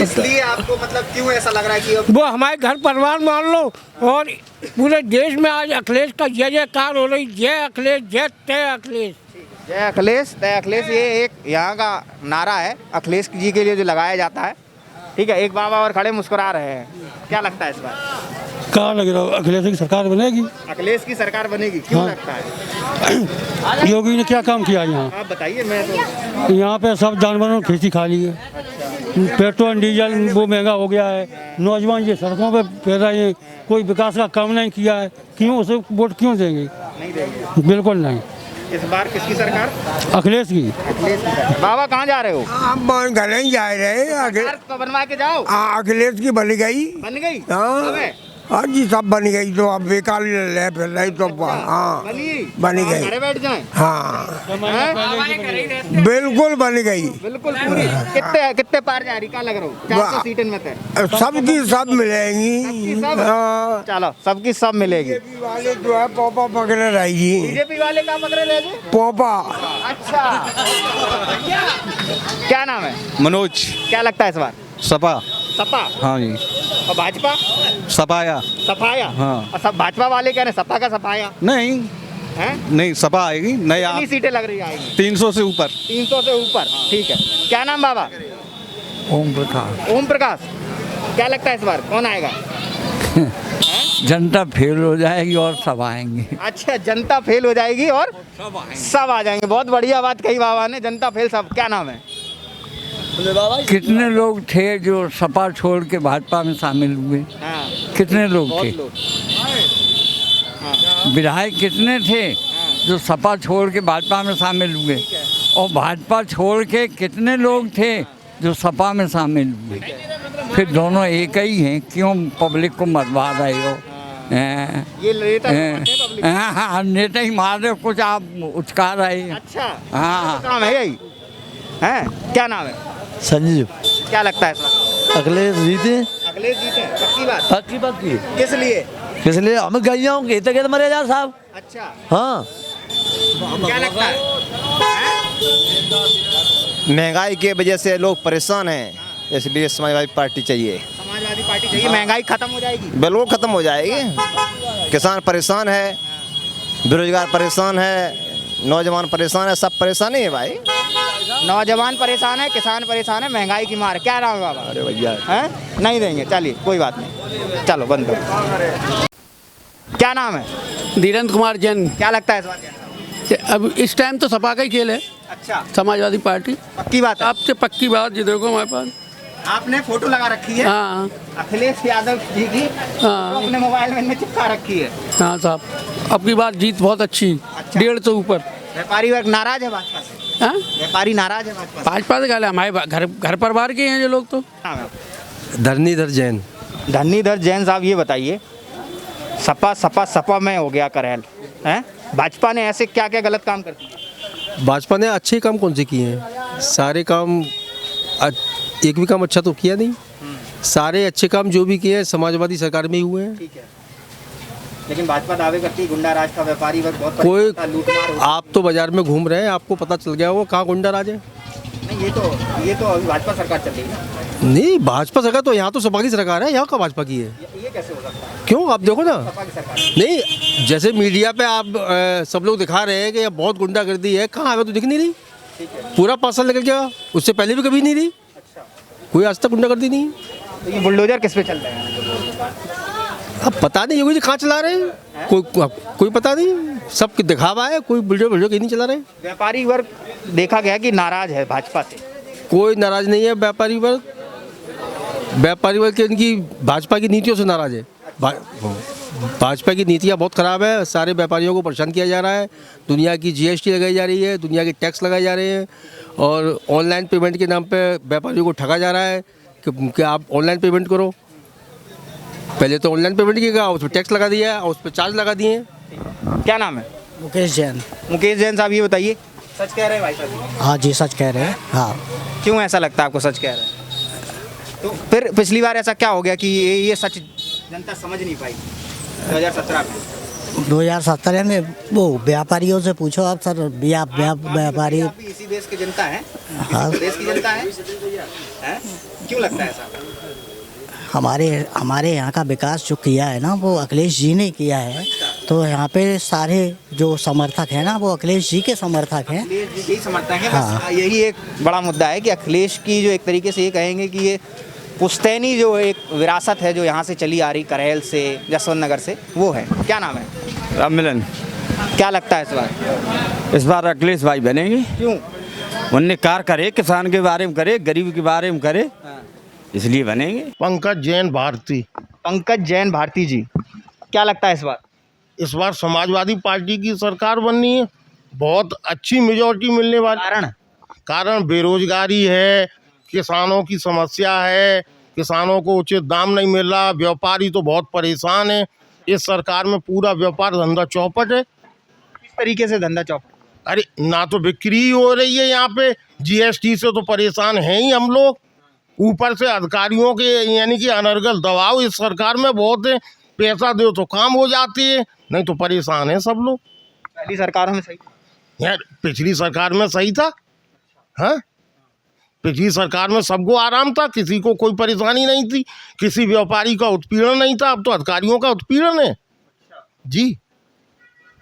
इसलिए आपको मतलब क्यों ऐसा लग रहा है कि वो हमारे घर परिवार मान लो, और पूरे देश में आज अखिलेश का जय जयकार हो रही, जय अखिलेश, जय तय अखिलेश। जय अखिलेश तय अखिलेश, ये एक यहाँ का नारा है अखिलेश जी के लिए जो लगाया जाता है। ठीक है, एक बाबा और खड़े मुस्कुरा रहे हैं। क्या लगता है इस बार? क्या लग रहा है? अखिलेश की सरकार बनेगी। अखिलेश की सरकार बनेगी, क्यों हाँ। लगता है? योगी ने क्या काम किया यहाँ? आप बताइए। मैं तो यहाँ पे सब जानवरों ने खेती खा ली है। पेट्रोल डीजल वो महंगा हो गया है, नौजवान ये सड़कों पे फिर रहे हैं, कोई विकास का काम नहीं किया है, क्यों उसे वोट क्यों देंगे? नहीं देंगे। बिल्कुल नहीं। इस बार किसकी सरकार? अखिलेश की। अखिलेश की सरकार। बाबा कहाँ जा रहे हो? हम घर ही जा रहे हैं। तो बनवा के जाओ। अखिलेश की बन गई। बन गई? हाँ हाँ जी, सब बन गई, तो अब बेकार ले फिर रही तो हाँ बन गई। घरे बैठ जाए। हाँ बिल्कुल बन गई, बिल्कुल पूरी। कितने पार जा रही? क्या लग रहा हूँ? 400 सीटें में थे। सबकी सब मिलेंगी। हाँ चलो, सबकी सब मिलेगी। बीजेपी वाले जो है पोपा पकड़े रहेगी। बीजेपी वाले क्या पकड़े रहेंगे? पोपा। अच्छा। क्या नाम है? मनोज। क्या लगता है इस बार? सपा। सपा? हाँ जी। और भाजपा सपाया। सफाया। हाँ। और सब भाजपा वाले कह रहे हैं सपा का सफाया। नहीं हैं? नहीं, सपा आएगी। नया कितनी सीटें लग रही आएंगी? 300 से ऊपर। 300 से ऊपर। ठीक है, क्या नाम बाबा? ओम प्रकाश। ओम प्रकाश, क्या लगता है इस बार कौन आएगा? जनता फेल हो जाएगी और सब आएंगे। अच्छा, जनता फेल हो जाएगी और सब आ जाएंगे। बहुत बढ़िया बात कही बाबा ने, जनता फेल सब। क्या नाम है? कितने लोग थे जो सपा छोड़ के भाजपा में शामिल हुए? कितने लोग थे? विधायक कितने थे जो सपा छोड़ के भाजपा में शामिल हुए? और भाजपा छोड़ के कितने लोग थे जो सपा में शामिल हुए? फिर दोनों एक ही हैं, क्यों पब्लिक को मरवा रहे हो? ये नेता हाँ, नेता ही मार रहे हो, कुछ आप उचका रहे हैं। अच्छा, हाँ, नाम है यही है। क्या नाम है? संजीव। क्या लगता है इस बार? अखिलेश जीते। अखिलेश जीते, पक्की बात? पक्की पक्की। किस लिए? इसलिए हम गैया हूँ, कहते कहते मरे जा साहब। अच्छा, हाँ। क्या लगता है? महंगाई की वजह से लोग परेशान हैं, इसलिए समाजवादी पार्टी चाहिए। समाजवादी पार्टी चाहिए। महंगाई खत्म हो जाएगी? बिल्कुल खत्म हो जाएगी। किसान परेशान है, बेरोजगार परेशान है, नौजवान परेशान है, सब परेशानी है भाई। नौजवान परेशान है, किसान परेशान है, महंगाई की मार। क्या नाम है बाबा? अरे भैया हैं? नहीं देंगे, चलिए कोई बात नहीं, चलो बंद करो। क्या नाम है? धीरेन्द्र कुमार जैन। क्या लगता है इस बार? अब इस टाइम तो सपा का ही खेल है। अच्छा, समाजवादी पार्टी। पक्की बात है? आपसे पक्की बात, जी देखो हमारे पास आपने फोटो लगा रखी है। हाँ। अखिलेश यादव जी की। हाँ। अपने मोबाइल में इनने चिपका रखी है। हाँ साहब, अब की बात जीत बहुत अच्छी। 150 से ऊपर। व्यापारी वर्ग नाराज है भाजपा से? हाँ? व्यापारी नाराज है भाजपा से? भाजपा से गाले हमारे घर परिवार के हैं जो लोग। तो धरणीधर जैन। धरणीधर जैन साहब, ये बताइए, सपा में हो गया करेल हैं? भाजपा ने ऐसे क्या क्या गलत काम कर दिए? भाजपा ने अच्छे काम कौन से किए हैं? सारे काम, एक भी काम अच्छा तो किया नहीं। सारे अच्छे काम जो भी किए हैं समाजवादी सरकार में ही हुए हैं। ठीक है, लेकिन भाजपा दावे करती है गुंडा राज का, व्यापारी वर्ग बहुत कोई, लूटमार होती है। आप तो बाजार में घूम रहे हैं, आपको पता चल गया होगा कहाँ गुंडा राज है। नहीं, ये तो अभी भाजपा सरकार चल रही है ना। नहीं, भाजपा सरकार तो यहाँ तो सपा की सरकार है, यहाँ का भाजपा की है। ये कैसे हो सकता है? क्यों, आप देखो ना। सपा की सरकार नहीं, जैसे मीडिया पे आप सब लोग दिखा रहे हैं कि ये बहुत गुंडागर्दी है, कहाँ है? तो दिख नहीं रही। पूरा 5 साल निकल गया, उससे पहले भी कभी नहीं रही। कोई आज तक गुंडागर्दी नहीं। तो ये बुलडोजर किस पे चल रहे हैं? अब पता नहीं योगी जी कहाँ चला रहे हैं, कोई पता नहीं, सब दिखावा है, कोई बुलडोजर कहीं नहीं चला रहे। व्यापारी वर्ग देखा गया कि नाराज है भाजपा से। कोई नाराज नहीं है व्यापारी वर्ग। व्यापारी वर्ग के इनकी भाजपा की नीतियों से नाराज है। भाजपा की नीतियाँ बहुत ख़राब है, सारे व्यापारियों को परेशान किया जा रहा है। दुनिया की GST लगाई जा रही है, दुनिया के टैक्स लगाए जा रहे हैं, और ऑनलाइन पेमेंट के नाम पे व्यापारियों को ठगा जा रहा है कि आप ऑनलाइन पेमेंट करो। पहले तो ऑनलाइन पेमेंट किया, उस पर टैक्स लगा दिया, उस पर चार्ज लगा दिए। क्या नाम है? मुकेश जैन। मुकेश जैन साहब, ये बताइए, सच कह रहे हैं भाई साहब? हाँ जी, सच कह रहे हैं। हाँ। क्यों ऐसा लगता है आपको सच कह रहे हैं? तो फिर पिछली बार ऐसा क्या हो गया कि ये सच जनता समझ नहीं पाई 2017 में? 2017 में वो व्यापारियों से पूछो आप सर, व्यापारी इसी देश की जनता है। हाँ। देश की जनता है? क्यों लगता है ऐसा? हमारे यहाँ का विकास जो किया है ना, वो अखिलेश जी ने किया है। तो यहाँ पे सारे जो समर्थक हैं ना, वो अखिलेश जी के समर्थक हैं। अखिलेश जी समर्थक हैं। हाँ। बस यही एक बड़ा मुद्दा है कि अखिलेश की जो एक तरीके से ये कहेंगे कि ये पुश्तैनी जो एक विरासत है जो यहाँ से चली आ रही, करेल से, जसवंत नगर से, वो है। क्या नाम है? राममिलन। क्या लगता है इस बार? इस बार अखिलेश भाई बनेंगे। क्यों? उनने कार करे, किसान के बारे में करे, गरीब के बारे में करे, इसलिए बनेंगे। पंकज जैन भारती। पंकज जैन भारती जी, क्या लगता है इस बार? इस बार समाजवादी पार्टी की सरकार बननी है, बहुत अच्छी मेजोरिटी मिलने वाली। कारण बेरोजगारी है, किसानों की समस्या है, किसानों को उचित दाम नहीं मिल रहा, व्यापारी तो बहुत परेशान है। इस सरकार में पूरा व्यापार धंधा चौपट है। किस तरीके से धंधा चौपट? अरे ना तो बिक्री हो रही है यहाँ पे, GST से तो परेशान हैं ही हम लोग, ऊपर से अधिकारियों के यानी कि अनर्गल दबाव इस सरकार में बहुत है। पैसा दो तो काम हो जाती है, नहीं तो परेशान है सब लोग। पहली सरकारों में सही यार, पिछली सरकार में सही था। हाँ, पिछली सरकार में सबको आराम था, किसी को कोई परेशानी नहीं थी, किसी व्यापारी का उत्पीड़न नहीं था। अब तो अधिकारियों का उत्पीड़न है जी।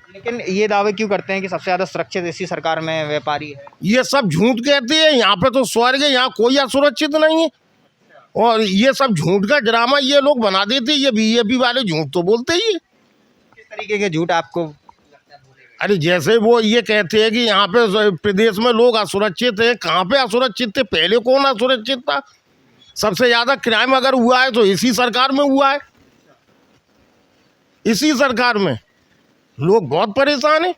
लेकिन ये दावे क्यों करते हैं कि सबसे ज़्यादा सुरक्षित इसी सरकार में व्यापारी है? ये सब झूठ कहते हैं। यहाँ पे तो स्वर्ग है, यहाँ कोई असुरक्षित नहीं है। और ये सब झूठ का ड्रामा ये लोग बना देते हैं। ये बीजेपी वाले झूठ तो बोलते ही है। किस तरीके के झूठ आपको? अरे जैसे वो ये कहते हैं कि यहाँ पे प्रदेश में लोग असुरक्षित हैं। कहाँ पे असुरक्षित थे? पहले कौन असुरक्षित था? सबसे ज़्यादा क्राइम अगर हुआ है तो इसी सरकार में हुआ है। इसी सरकार में लोग बहुत परेशान हैं।